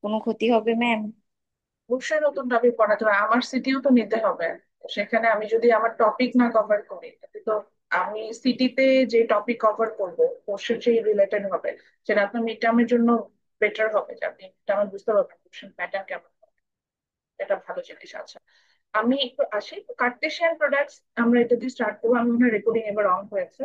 কোনো ক্ষতি হবে ম্যাম? অবশ্যই নতুন টপিক পড়াতে হবে, আমার সিটিও তো নিতে হবে। সেখানে আমি যদি আমার টপিক না কভার করি তাহলে তো আমি সিটিতে যে টপিক কভার করবো কোশ্চেন সেই রিলেটেড হবে, সেটা আপনার মিড টার্মের জন্য বেটার হবে যে আপনি মিড টার্মে বুঝতে পারবেন কোশ্চেন প্যাটার্ন কেমন হবে। এটা ভালো জিনিস আছে। আমি একটু আসি কার্টেশিয়ান প্রোডাক্টস, আমরা এটা দিয়ে স্টার্ট করবো। আমি মনে হয় রেকর্ডিং এবার অন হয়েছে।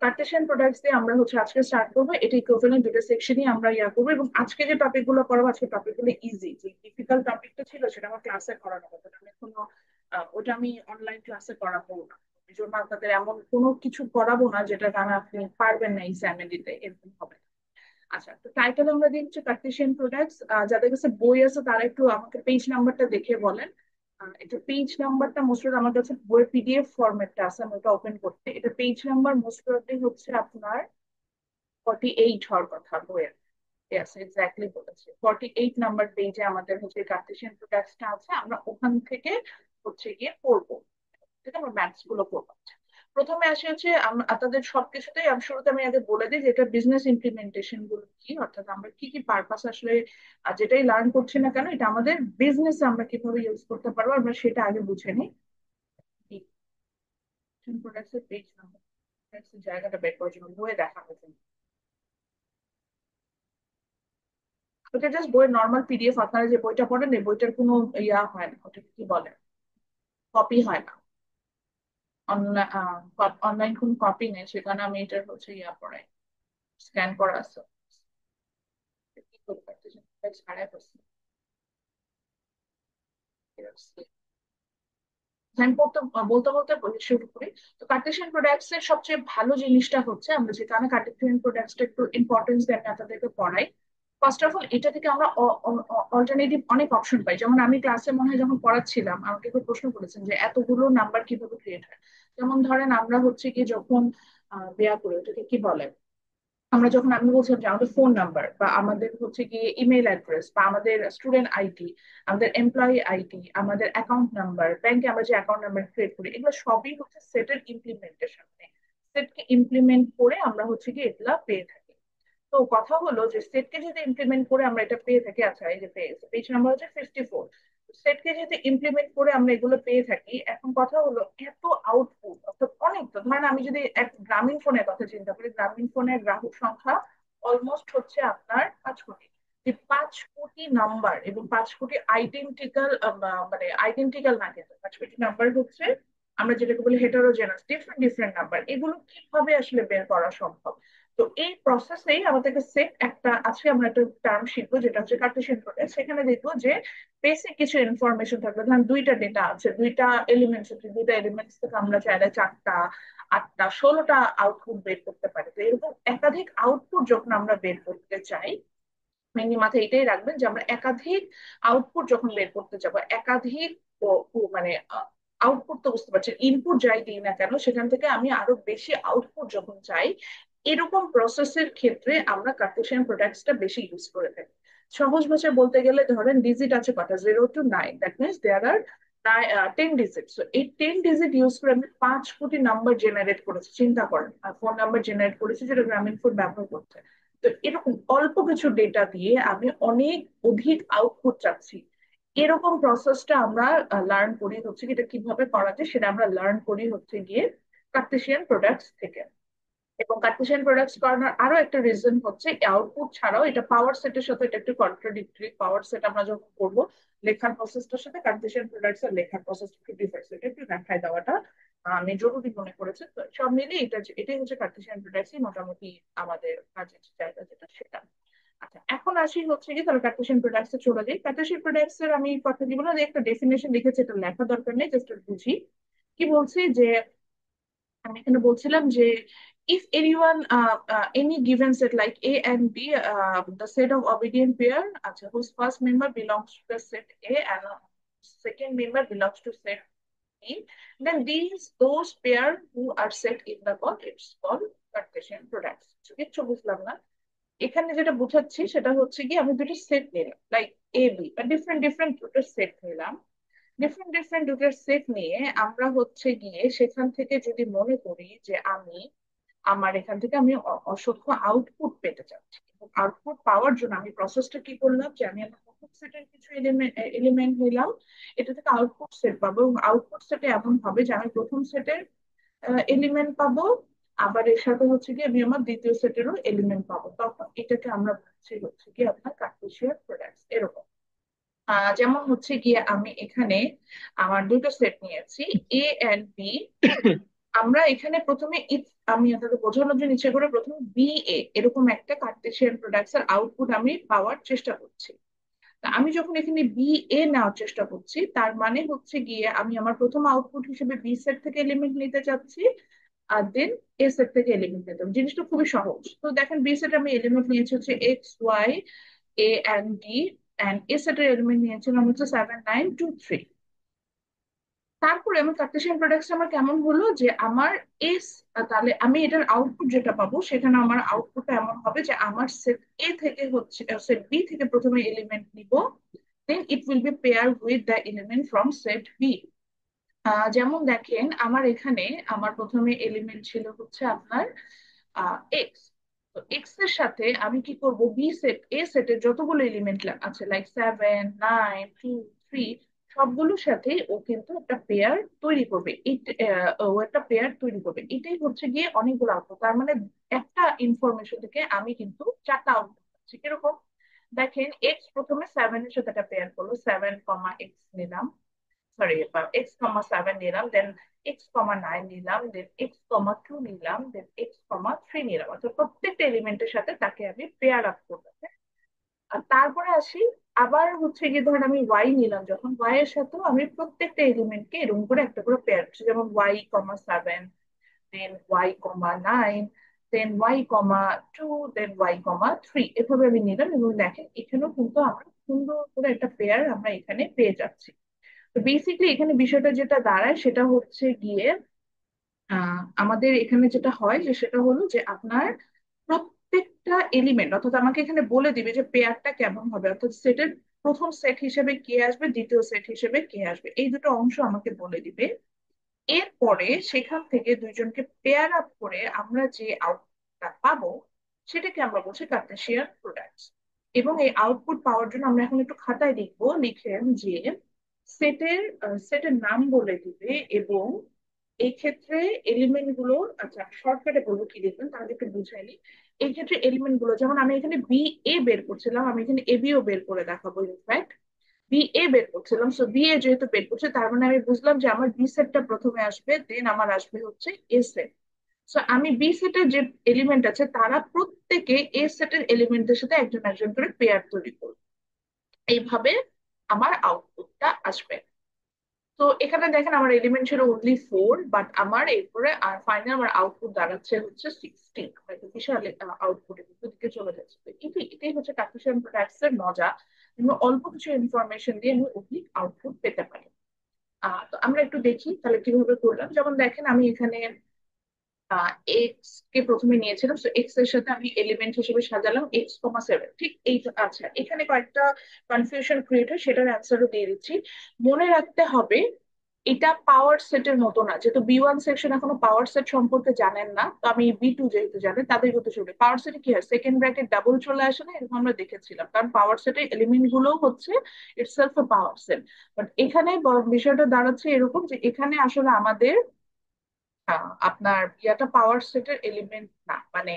কার্টেশিয়ান প্রোডাক্টস দিয়ে আমরা হচ্ছে আজকে স্টার্ট করবো, এটা ইকুইভ্যালেন্ট দুটো সেকশনই আমরা করবো। এবং আজকে যে টপিক গুলো পড়াবো, আজকে টপিক গুলো ইজি, যে ডিফিকাল্ট টপিকটা ছিল সেটা আমার ক্লাসে করানো হবে, আমি এখনো ওটা আমি অনলাইন ক্লাসে করাবো না। এই জন্য আপনাদের এমন কোনো কিছু করাবো না যেটা কারণে আপনি পারবেন না এক্সামে দিতে, এরকম হবে না। আচ্ছা, তো টাইটেল আমরা দিই হচ্ছে কার্টেশিয়ান প্রোডাক্টস। যাদের কাছে বই আছে তারা একটু আমাকে পেজ নাম্বারটা দেখে বলেন। এটা পেজ নাম্বারটা মোস্ট আমার কাছে বইয়ের পিডিএফ ফরম্যাটটা আছে, আমি ওটা ওপেন করতে, এটা পেজ নাম্বার মোস্ট হচ্ছে আপনার 48 হওয়ার কথা বইয়ের। ইয়েস, এক্স্যাক্টলি বলেছে, 48 নাম্বার পেজে আমাদের হচ্ছে কার্টেশিয়ান প্রোডাক্টসটা আছে, আমরা ওখান থেকে হচ্ছে গিয়ে পড়বো। ঠিক আছে, আমরা ম্যাথস গুলো পড়বো। প্রথমে আসি হচ্ছে আপনাদের সবকিছুতেই আমি শুরুতে আমি আগে বলে দিই যে এটা বিজনেস ইমপ্লিমেন্টেশন গুলো কি, অর্থাৎ আমরা কি কি পারপাস আসলে যেটাই লার্ন করছি না কেন এটা আমাদের বিজনেসে আমরা কিভাবে ইউজ করতে পারবো আমরা সেটা আগে বুঝে নিই। প্রোডাক্টসের পেজ নাম্বার, জায়গাটা বের করার জন্য বইয়ে দেখা হয়েছে, ওটা জাস্ট বইয়ের নর্মাল পিডিএফ। আপনারা যে বইটা পড়েন এই বইটার কোনো হয় না, ওটা কি বলে, কপি হয় না। অনলাইন কোন কপি নেই, সেখানে আমি এটার হচ্ছে পড়াই, স্ক্যান করা আছে। কি করতে পারতেছি ছাড়াই করছি। আমি বলতে বলতে বলি শুরু করি। তো কার্টেশিয়ান প্রোডাক্টস এর সবচেয়ে ভালো জিনিসটা হচ্ছে আমরা যে কারণে কার্টেশিয়ান প্রোডাক্টসটা একটু ইম্পর্টেন্স দিয়ে আমি আপনাদেরকে পড়াই। ফার্স্ট অফ অল এটা থেকে আমরা অল্টারনেটিভ অনেক অপশন পাই। যেমন আমি ক্লাসে মনে হয় যখন পড়াচ্ছিলাম আমাকে কেউ প্রশ্ন করেছেন যে এতগুলো নাম্বার কিভাবে ক্রিয়েট হয়। যেমন ধরেন আমরা হচ্ছে কি যখন দেয়া করি ওটাকে কি বলে, আমরা যখন আমি বলছিলাম যে আমাদের ফোন নাম্বার বা আমাদের হচ্ছে গিয়ে ইমেল অ্যাড্রেস বা আমাদের স্টুডেন্ট আইডি, আমাদের এমপ্লয়ি আইডি, আমাদের অ্যাকাউন্ট নাম্বার, ব্যাংকে আমরা যে অ্যাকাউন্ট নাম্বার ক্রিয়েট করি, এগুলো সবই হচ্ছে সেটের ইমপ্লিমেন্টেশন। সেটকে ইমপ্লিমেন্ট করে আমরা হচ্ছে কি এগুলা পেয়ে থাকি। তো কথা হলো যে সেটকে যদি ইমপ্লিমেন্ট করে আমরা এটা পেয়ে থাকি, আচ্ছা এই যে পেয়ে পেজ নাম্বার হচ্ছে 54। সেটকে যদি ইমপ্লিমেন্ট করে আমরা এগুলো পেয়ে থাকি, এখন কথা হলো এত আউটপুট অর্থাৎ অনেক, তো ধরেন আমি যদি এক গ্রামীণ ফোনের কথা চিন্তা করি, গ্রামীণ ফোনের গ্রাহক সংখ্যা অলমোস্ট হচ্ছে আপনার 5 কোটি। যে 5 কোটি নাম্বার এবং 5 কোটি আইডেন্টিক্যাল, মানে আইডেন্টিক্যাল না, কিন্তু 5 কোটি নাম্বার হচ্ছে আমরা যেটাকে বলি হেটারোজেনাস, ডিফারেন্ট ডিফারেন্ট নাম্বার, এগুলো কিভাবে আসলে বের করা সম্ভব। তো এই প্রসেসেই আমাদেরকে সেট একটা, আজকে আমরা একটা টার্ম শিখবো যেটা হচ্ছে কার্টেশিয়ান প্রোডাক্ট। সেখানে দেখবো যে বেসিক কিছু ইনফরমেশন থাকবে, ধরেন দুইটা ডেটা আছে, দুইটা এলিমেন্টস আছে, দুইটা এলিমেন্টস থেকে আমরা চাইলে 4টা, 8টা, 16টা আউটপুট বের করতে পারি। তো এরকম একাধিক আউটপুট যখন আমরা বের করতে চাই, মেনলি মাথায় এটাই রাখবেন যে আমরা একাধিক আউটপুট যখন বের করতে যাব, একাধিক মানে আউটপুট তো বুঝতে পারছেন, ইনপুট যাই দিই না কেন সেখান থেকে আমি আরো বেশি আউটপুট যখন চাই, এরকম প্রসেসের ক্ষেত্রে আমরা কার্টেশিয়ান প্রোডাক্টসটা বেশি ইউজ করে থাকি। সহজ ভাষায় বলতে গেলে ধরেন ডিজিট আছে কটা, 0 to 9, that means there are 10 digit. এই 10 ডিজিট ইউজ করে আমি 5 কোটি নাম্বার জেনারেট করেছি, চিন্তা করেন, আর ফোন নাম্বার জেনারেট করেছি যেটা গ্রামীণ ফোন ব্যবহার করছে। তো এরকম অল্প কিছু ডেটা দিয়ে আমি অনেক অধিক আউটপুট চাচ্ছি, এরকম প্রসেসটা আমরা লার্ন করি হচ্ছে কি, এটা কিভাবে করা যায় সেটা আমরা লার্ন করি হচ্ছে গিয়ে কার্টেশিয়ান প্রোডাক্টস থেকে। এবং কার্টেশিয়ান প্রোডাক্টস করানোর আরো একটা রিজন হচ্ছে আউটপুট ছাড়াও এটা পাওয়ার সেটের সাথে এটা একটু কন্ট্রাডিক্টরি। পাওয়ার সেট আমরা যখন করবো লেখার প্রসেসটার সাথে কার্টেশিয়ান প্রোডাক্টস এর লেখার প্রসেস একটু ডিফারেন্স, এটা একটু দেখায় দেওয়াটা আমি জরুরি মনে করেছি। তো সব মিলিয়ে এটাই হচ্ছে কার্টেশিয়ান প্রোডাক্টসই মোটামুটি আমাদের কাজের জায়গা যেটা সেটা। আচ্ছা, এখন আসি হচ্ছে কি তাহলে কার্টেশিয়ান প্রোডাক্টস এ চলে যাই। কার্টেশিয়ান প্রোডাক্টস এর আমি কথা দিব না, যে একটা ডেফিনেশন লিখেছে এটা লেখা দরকার নেই, জাস্ট বুঝি কি বলছি। যে আমি এখানে বলছিলাম যে if anyone any given set like A and B, the set of obedient pair, আচ্ছা, whose first member belongs to the set A and second member belongs to set B, then those pair who are set in the call, it's called Cartesian products. কিচ্ছু বুঝলাম না। এখানে যেটা বোঝাচ্ছি সেটা হচ্ছে কি আমি দুটো সেট নিলাম, লাইক এ বি বা ডিফারেন্ট ডিফারেন্ট দুটো সেট নিলাম। ডিফারেন্ট ডিফারেন্ট দুটো সেট নিয়ে আমরা হচ্ছে গিয়ে সেখান থেকে যদি মনে করি যে আমি আমার এখান থেকে আমি অসংখ্য আউটপুট পেতে চাচ্ছি, এবং আউটপুট পাওয়ার জন্য আমি প্রসেসটা কি করলাম যে আমি আমার সেটের কিছু এলিমেন্ট এলিমেন্ট নিলাম, এটা থেকে আউটপুট সেট পাবো, এবং আউটপুট সেটে এমন হবে যে আমি প্রথম সেটের এলিমেন্ট পাবো, আবার এর সাথে হচ্ছে কি আমি আমার দ্বিতীয় সেটেরও এলিমেন্ট পাবো, তখন এটাকে আমরা বলছি হচ্ছে কি আপনার কার্টেসিয়ান প্রোডাক্টস এরকম। যেমন হচ্ছে গিয়ে আমি এখানে আমার দুটো সেট নিয়েছি, এ এন্ড বি। আমরা এখানে প্রথমে আমি আপনাদের বোঝানোর জন্য ইচ্ছে করে প্রথমে বি এ এরকম একটা কার্টেসিয়ান প্রোডাক্টস এর আউটপুট আমি পাওয়ার চেষ্টা করছি। তা আমি যখন এখানে বি এ নেওয়ার চেষ্টা করছি, তার মানে হচ্ছে গিয়ে আমি আমার প্রথম আউটপুট হিসেবে বি সেট থেকে এলিমেন্ট নিতে চাচ্ছি, আর দেন এ সেট থেকে এলিমেন্ট নিতে হবে। জিনিসটা খুবই সহজ। তো দেখেন বি সেট আমি এলিমেন্ট নিয়েছি হচ্ছে X Y A and D, and A সেটের এলিমেন্ট নিয়েছিলাম হচ্ছে 7 9 2 3। তারপরে আমার কার্টেসিয়ান প্রোডাক্টস আমার কেমন হলো যে আমার এস, তাহলে আমি এটার আউটপুট যেটা পাবো সেখানে আমার আউটপুটটা এমন হবে যে আমার সেট এ থেকে হচ্ছে সেট বি থেকে প্রথমে এলিমেন্ট নিব, then it will be pair with the element from set B. যেমন দেখেন আমার এখানে আমার প্রথমে এলিমেন্ট ছিল হচ্ছে আপনার এক্স। তো এক্স এর সাথে আমি কি করব, বি সেট এ সেটের যতগুলো এলিমেন্ট আছে লাইক 7 9 2 3, সবগুলোর সাথে ও কিন্তু একটা পেয়ার তৈরি করবে। ও একটা পেয়ার তৈরি করবে, এটাই হচ্ছে গিয়ে অনেকগুলো আউটপুট। তার মানে একটা ইনফরমেশন থেকে আমি কিন্তু চারটা আউটপুট পাচ্ছি। কিরকম দেখেন, এক্স প্রথমে 7 এর সাথে একটা পেয়ার করলো, 7 এক্স নিলাম, সরি x,7 নিলাম, দেন x,9 নিলাম, দেন x,2 নিলাম, দেন x,3 নিলাম, অর্থাৎ প্রত্যেকটা এলিমেন্টের সাথে তাকে আমি পেয়ার আপ করবো। আর তারপরে আসি, আবার হচ্ছে গিয়ে ধরেন আমি ওয়াই নিলাম, যখন ওয়াই এর সাথেও আমি প্রত্যেকটা এলিমেন্টকে এরকম করে একটা করে পেয়ার করছি, যেমন y,7, দেন y,9, দেন y,2, দেন y,3, এভাবে আমি নিলাম। এবং দেখেন এখানেও কিন্তু আমরা সুন্দর করে একটা পেয়ার আমরা এখানে পেয়ে যাচ্ছি। তো বেসিকলি এখানে বিষয়টা যেটা দাঁড়ায় সেটা হচ্ছে গিয়ে আমাদের এখানে যেটা হয় যে সেটা হলো যে আপনার প্রত্যেকটা এলিমেন্ট, অর্থাৎ আমাকে এখানে বলে দিবে যে পেয়ারটা কেমন হবে, অর্থাৎ সেটের প্রথম সেট হিসেবে কে আসবে, দ্বিতীয় সেট হিসেবে কে আসবে, এই দুটো অংশ আমাকে বলে দিবে। এরপরে সেখান থেকে দুইজনকে পেয়ার আপ করে আমরা যে আউটপুটটা পাবো সেটাকে আমরা বলছি কার্টেসিয়ান প্রোডাক্টস। এবং এই আউটপুট পাওয়ার জন্য আমরা এখন একটু খাতায় লিখবো, লিখেন যে সেটের সেটের নাম বলে দিবে, এবং এই ক্ষেত্রে এলিমেন্ট গুলো, আচ্ছা শর্টকাটে বলবো কি লিখবেন তাহলে একটু বুঝাইনি। এই ক্ষেত্রে এলিমেন্ট গুলো, যেমন আমি এখানে বি এ বের করছিলাম, আমি এখানে এ বিও বের করে দেখাবো ইনফ্যাক্ট। বি এ বের করছিলাম, সো বি এ যেহেতু বের করছে তার মানে আমি বুঝলাম যে আমার বি সেটটা প্রথমে আসবে, দেন আমার আসবে হচ্ছে এ সেট। সো আমি বি সেটের যে এলিমেন্ট আছে তারা প্রত্যেকে এ সেটের এলিমেন্টের সাথে একজন একজন করে পেয়ার তৈরি করবে, এইভাবে আমার আউটপুটটা আসবে। তো এখানে দেখেন আমার এলিমেন্ট ছিল অনলি 4, বাট আমার এরপরে আর ফাইনাল আমার আউটপুট দাঁড়াচ্ছে হচ্ছে 16, হয়তো বিশাল আউটপুটের দিকে চলে যাচ্ছে। তো এটাই হচ্ছে কার্টেসিয়ান প্রোডাক্টস এর মজা, আমরা অল্প কিছু ইনফরমেশন দিয়ে আমি অধিক আউটপুট পেতে পারি। তো আমরা একটু দেখি তাহলে কিভাবে করলাম। যেমন দেখেন আমি এখানে এক্স কে প্রথমে নিয়েছিলাম, তো এক্স এর সাথে আমি এলিমেন্ট হিসেবে সাজালাম x,7। ঠিক এই, আচ্ছা এখানে কয়েকটা কনফিউশন ক্রিয়েট হয়, সেটার অ্যান্সারও দিয়ে দিচ্ছি। মনে রাখতে হবে এটা পাওয়ার সেটের মতো না, যেহেতু বি 1 সেকশন এখনো পাওয়ার সেট সম্পর্কে জানেন না, তো আমি বি 2 যেহেতু জানেন তাদের কথা চলবে। পাওয়ার সেটে কি হয়, সেকেন্ড ব্র্যাকেট ডাবল চলে আসে না, এরকম আমরা দেখেছিলাম, কারণ পাওয়ার সেটের এলিমেন্ট গুলো হচ্ছে itself A power set. But এখানে বিষয়টা দাঁড়াচ্ছে এরকম যে এখানে আসলে আমাদের আপনার ইয়াটা পাওয়ার সেটের এলিমেন্ট না, মানে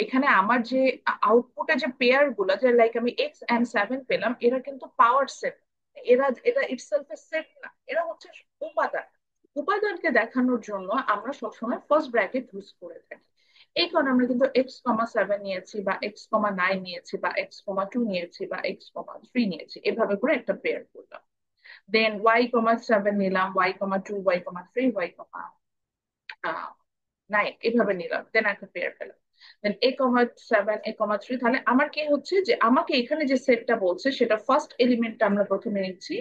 এখানে আমার যে আউটপুটে যে পেয়ার গুলো, যে লাইক আমি x and 7 পেলাম, এরা কিন্তু পাওয়ার সেট, এরা এটা ইটসেলফ এ সেট না, এরা হচ্ছে উপাদান। উপাদানকে দেখানোর জন্য আমরা সবসময় ফার্স্ট ব্র্যাকেট ইউজ করে থাকি। এই কারণে আমরা কিন্তু x,7 নিয়েছি, বা x,9 নিয়েছি, বা x,2 নিয়েছি, বা x,3 নিয়েছি, এভাবে করে একটা পেয়ার করলাম। দেন y,7 নিলাম, y,2, y,3, y,9 এভাবে নিলাম, দেন একটা পেয়ার পেলাম। দেন a,7 a,3, তাহলে আমার কি হচ্ছে যে আমাকে এখানে যে সেটটা বলছে সেটা ফার্স্ট এলিমেন্টটা আমরা প্রথমে নিচ্ছি,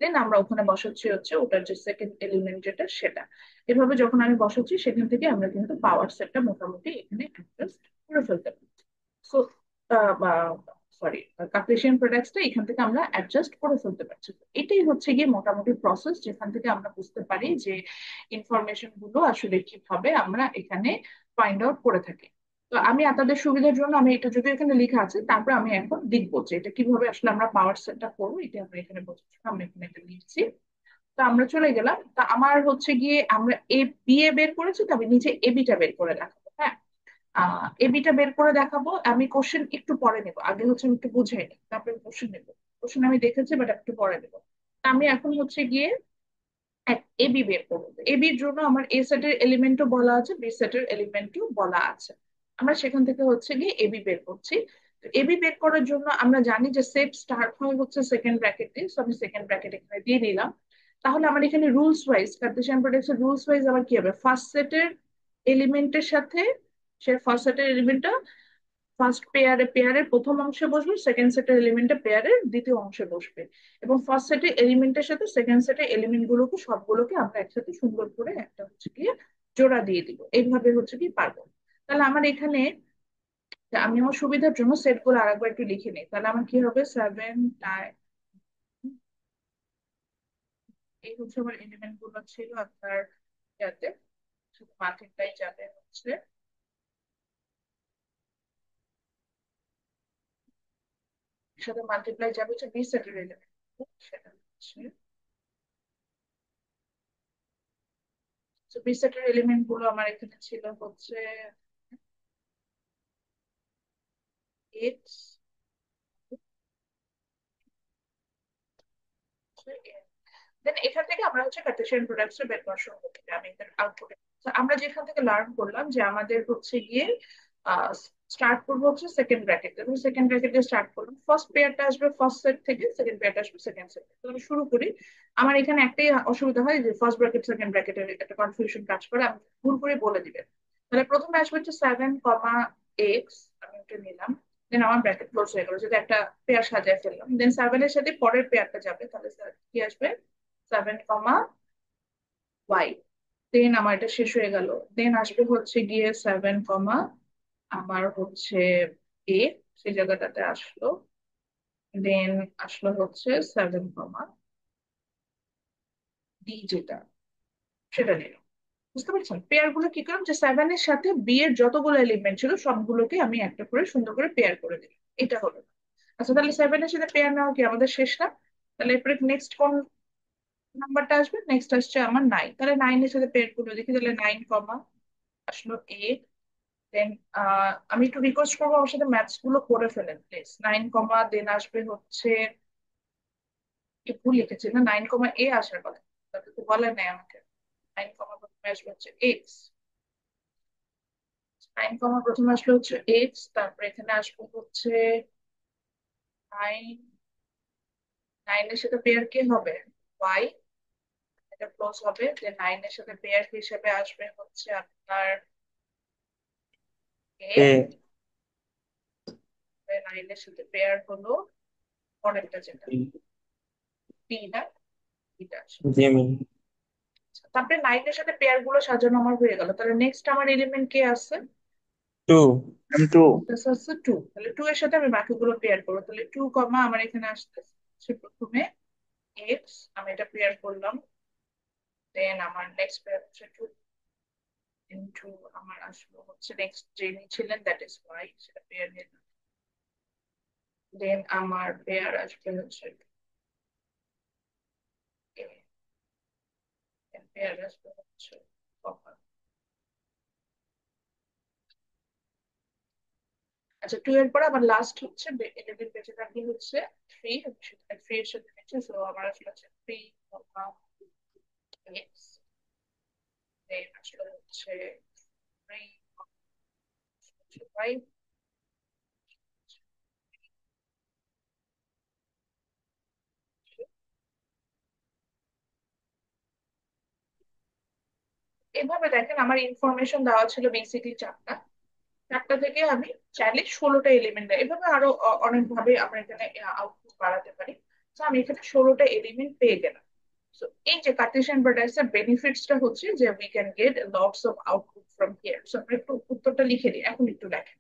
দেন আমরা ওখানে বসাচ্ছি হচ্ছে ওটার যে সেকেন্ড এলিমেন্ট যেটা সেটা। এভাবে যখন আমি বসাচ্ছি সেখান থেকে আমরা কিন্তু পাওয়ার সেটটা মোটামুটি এখানে অ্যাডজাস্ট করে ফেলতে পারি। সো সরি, কার্টেসিয়ান প্রোডাক্টসটা এখান থেকে আমরা অ্যাডজাস্ট করে ফেলতে পারছি। তো এটাই হচ্ছে গিয়ে মোটামুটি প্রসেস, যেখান থেকে আমরা বুঝতে পারি যে ইনফরমেশন গুলো আসলে কিভাবে আমরা এখানে ফাইন্ড আউট করে থাকি। তো আমি আপনাদের সুবিধার জন্য আমি এটা যদি এখানে লেখা আছে, তারপর আমি এখন লিখবো যে এটা কিভাবে আসলে আমরা পাওয়ার সেটটা করবো, এটা আমরা এখানে বোঝার জন্য আমরা এখানে এটা লিখছি। তো আমরা চলে গেলাম, তা আমার হচ্ছে গিয়ে আমরা এ বি এ বের করেছি, তবে নিচে এবিটা বের করে দেখাবো। হ্যাঁ, এবিটা বের করে দেখাবো। আমি কোশ্চেন একটু পরে নেবো, আগে হচ্ছে আমি একটু বুঝাই নিই, তারপরে কোশ্চেন নেবো। কোশ্চেন আমি দেখেছি, বাট একটু পরে নেবো। আমি এখন হচ্ছে গিয়ে এবি বের করবো। এবির জন্য আমার এ সেটের এলিমেন্টও বলা আছে, বি সেটের এলিমেন্টও বলা আছে। আমরা সেখান থেকে হচ্ছে গিয়ে এবি বের করছি। এবি বের করার জন্য আমরা জানি যে সেট স্টার্ট হয় হচ্ছে সেকেন্ড ব্র্যাকেট দিয়ে, তো আমি সেকেন্ড ব্র্যাকেট এখানে দিয়ে নিলাম। তাহলে আমার এখানে রুলস ওয়াইজ, কার্টেসিয়ান প্রোডাক্টের রুলস ওয়াইজ আবার কি হবে, ফার্স্ট সেটের এলিমেন্টের সাথে, সে ফার্স্ট সেটের এলিমেন্টটা ফার্স্ট পেয়ারের প্রথম অংশে বসবে, সেকেন্ড সেটের এলিমেন্টটা পেয়ারের দ্বিতীয় অংশে বসবে। এবং ফার্স্ট সেটের এলিমেন্টের সাথে সেকেন্ড সেটের এলিমেন্ট গুলোকে সবগুলোকে আমরা একসাথে সুন্দর করে একটা হচ্ছে গিয়ে জোড়া দিয়ে দিব, এইভাবে হচ্ছে কি পারবো। তাহলে আমার এখানে, আমি আমার সুবিধার জন্য সেট গুলো আরেকবার একটু লিখে নিই। তাহলে আমার কি হবে, 7 টাই, এই হচ্ছে আমার এলিমেন্ট গুলো ছিল আপনার ইয়াতে, শুধু মাল্টিপ্লাই যাবে হচ্ছে, সাথে মাল্টিপ্লাই যাবে হচ্ছে বি সেটের এলিমেন্ট, সেটা হচ্ছে বি সেটের এলিমেন্ট গুলো আমার এখানে ছিল হচ্ছে এক্স, দেন এখান থেকে আমরা হচ্ছে কার্টেসিয়ান প্রোডাক্টস বের করা শুরু করতে পারি। আমি এদের আউটপুটে, আমরা যেখান থেকে লার্ন করলাম যে আমাদের হচ্ছে গিয়ে স্টার্ট করবো হচ্ছে সেকেন্ড ব্র্যাকেট, এবং সেকেন্ড ব্র্যাকেট দিয়ে স্টার্ট করলাম, ফার্স্ট পেয়ারটা আসবে ফার্স্ট সেট থেকে, সেকেন্ড পেয়ারটা আসবে সেকেন্ড সেট। তো আমি শুরু করি। আমার এখানে একটাই অসুবিধা হয় যে ফার্স্ট ব্র্যাকেট সেকেন্ড ব্র্যাকেটের একটা কনফিউশন কাজ করে, আমি ভুল করে বলে দিবেন। তাহলে প্রথমে আসবে হচ্ছে 7, এক্স, আমি ওটা নিলাম। দেন আমার ব্র্যাকেট ক্লোজ হয়ে গেল, যদি একটা পেয়ার সাজায় ফেললাম, দেন 7 এর সাথে পরের পেয়ারটা যাবে, তাহলে কি আসবে, 7, ওয়াই। দেন আমার এটা শেষ হয়ে গেল। দেন আসবে হচ্ছে গিয়ে 7, আমার হচ্ছে এ, সেই জায়গাটাতে আসলো। দেন আসলো হচ্ছে 7, ডি, যেটা সেটা নিল। বুঝতে পারছেন পেয়ার গুলো কি করলাম, যে 7 এর সাথে বি এর যতগুলো এলিমেন্ট ছিল সবগুলোকে আমি একটা করে সুন্দর করে পেয়ার করে দিলাম, এটা হলো। আচ্ছা, তাহলে 7 এর সাথে পেয়ার নেওয়া কি আমাদের শেষ না? তাহলে এরপরে নেক্সট কোন নাম্বারটা আসবে, নেক্সট আসছে আমার 9। তাহলে 9 এর সাথে পেয়ার গুলো দেখি, তাহলে 9, আসলো এ। দেন আমি একটু রিকোয়েস্ট করবো আমার সাথে ম্যাথস গুলো করে ফেলেন প্লিজ। 9, দেন আসবে হচ্ছে, কি ভুল লিখেছি না, 9, আসার কথা, তাতে তো বলে নাই আমাকে। 9, প্রথমে আসবে হচ্ছে এক্স, 9, প্রথমে আসবে হচ্ছে এক্স, তারপরে এখানে আসবে হচ্ছে 9। 9 এর সাথে পেয়ার কে হবে, ওয়াই, এটা ক্লোজ হবে। যে 9 এর সাথে পেয়ার হিসেবে আসবে হচ্ছে আপনার এ, এ 9 এর সাথে পেয়ার হলো পরেরটা যেটা বি, না, বিটা আসবে। জিমি তারপরে 9 এর সাথে পেয়ার গুলো সাজানো আমার হয়ে গেল। তাহলে নেক্সট আমার এলিমেন্ট কে আছে, টু এম টু this হচ্ছে 2। তাহলে 2 এর সাথে আমি বাকিগুলো পেয়ার করবো। তাহলে 2, আমার এখানে আসছে প্রথমে এক্স, আমি এটা পেয়ার করলাম। দেন আমার নেক্সট পেয়ার হচ্ছে 2 আমার আসলো হচ্ছে নেক্সট যে ছিলেন, দ্যাট ইজ ওয়াই, সেটা পেয়ার নিলাম। দেন আমার পেয়ার আসবে হচ্ছে পেয়ার আসবে হচ্ছে কপার। আচ্ছা, 2 এর পরে আবার লাস্ট হচ্ছে এলিমেন্ট বেঁচে থাকবে হচ্ছে 3, 3 এর সাথে নিচ্ছে, সো আমার আসলে হচ্ছে 3, এক্স। দেন আসলে হচ্ছে 3, 5। এভাবে দেখেন আমার ইনফরমেশন দেওয়া ছিল বেসিকলি চারটা, চারটা থেকে আমি চাইলে 16টা এলিমেন্ট দেয়, এভাবে আরো অনেক ভাবে আমরা এখানে আউটপুট বাড়াতে পারি। তো আমি এখানে 16টা এলিমেন্ট পেয়ে গেলাম। So, এই যে কার্টেসিয়ান প্রোডাক্টস এর বেনিফিটসটা হচ্ছে যে we can get lots of output from here. So আমরা একটু উত্তরটা লিখে দিই, এখন একটু দেখেন।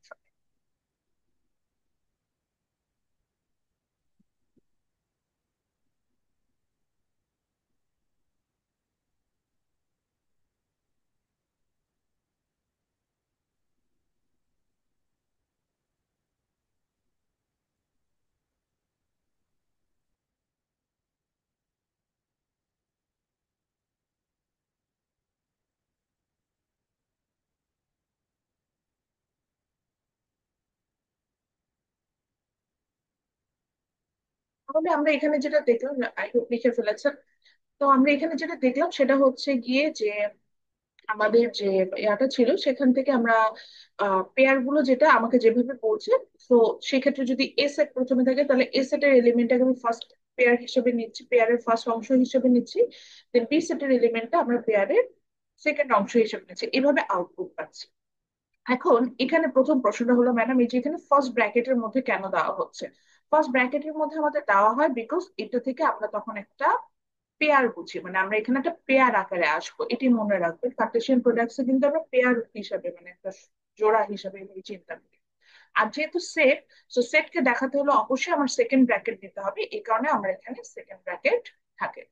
তাহলে আমরা এখানে যেটা দেখলাম, আই হোপ লিখে ফেলেছেন। তো আমরা এখানে যেটা দেখলাম সেটা হচ্ছে গিয়ে যে আমাদের যে ইয়াটা ছিল সেখান থেকে আমরা পেয়ার গুলো যেটা আমাকে যেভাবে বলছে, তো সেক্ষেত্রে যদি এ সেট প্রথমে থাকে তাহলে এ সেটের এলিমেন্টটাকে আমি ফার্স্ট পেয়ার হিসেবে নিচ্ছি, পেয়ারের ফার্স্ট অংশ হিসেবে নিচ্ছি। দেন বি সেটের এলিমেন্টটা আমরা পেয়ারের সেকেন্ড অংশ হিসেবে নিচ্ছি, এভাবে আউটপুট পাচ্ছি। এখন এখানে প্রথম প্রশ্নটা হলো, ম্যাডাম এই যে এখানে ফার্স্ট ব্র্যাকেটের মধ্যে কেন দেওয়া হচ্ছে? ফার্স্ট ব্র্যাকেটের মধ্যে আমাদের দেওয়া হয় বিকজ এটা থেকে আমরা তখন একটা পেয়ার বুঝি, মানে আমরা এখানে একটা পেয়ার আকারে আসবো, এটি মনে রাখবেন। কার্টেসিয়ান প্রোডাক্টস কিন্তু আমরা পেয়ার হিসাবে, মানে একটা জোড়া হিসাবে এভাবে চিন্তা করি। আর যেহেতু সেট, তো সেটকে দেখাতে হলে অবশ্যই আমার সেকেন্ড ব্র্যাকেট দিতে হবে, এই কারণে আমরা এখানে সেকেন্ড ব্র্যাকেট থাকে।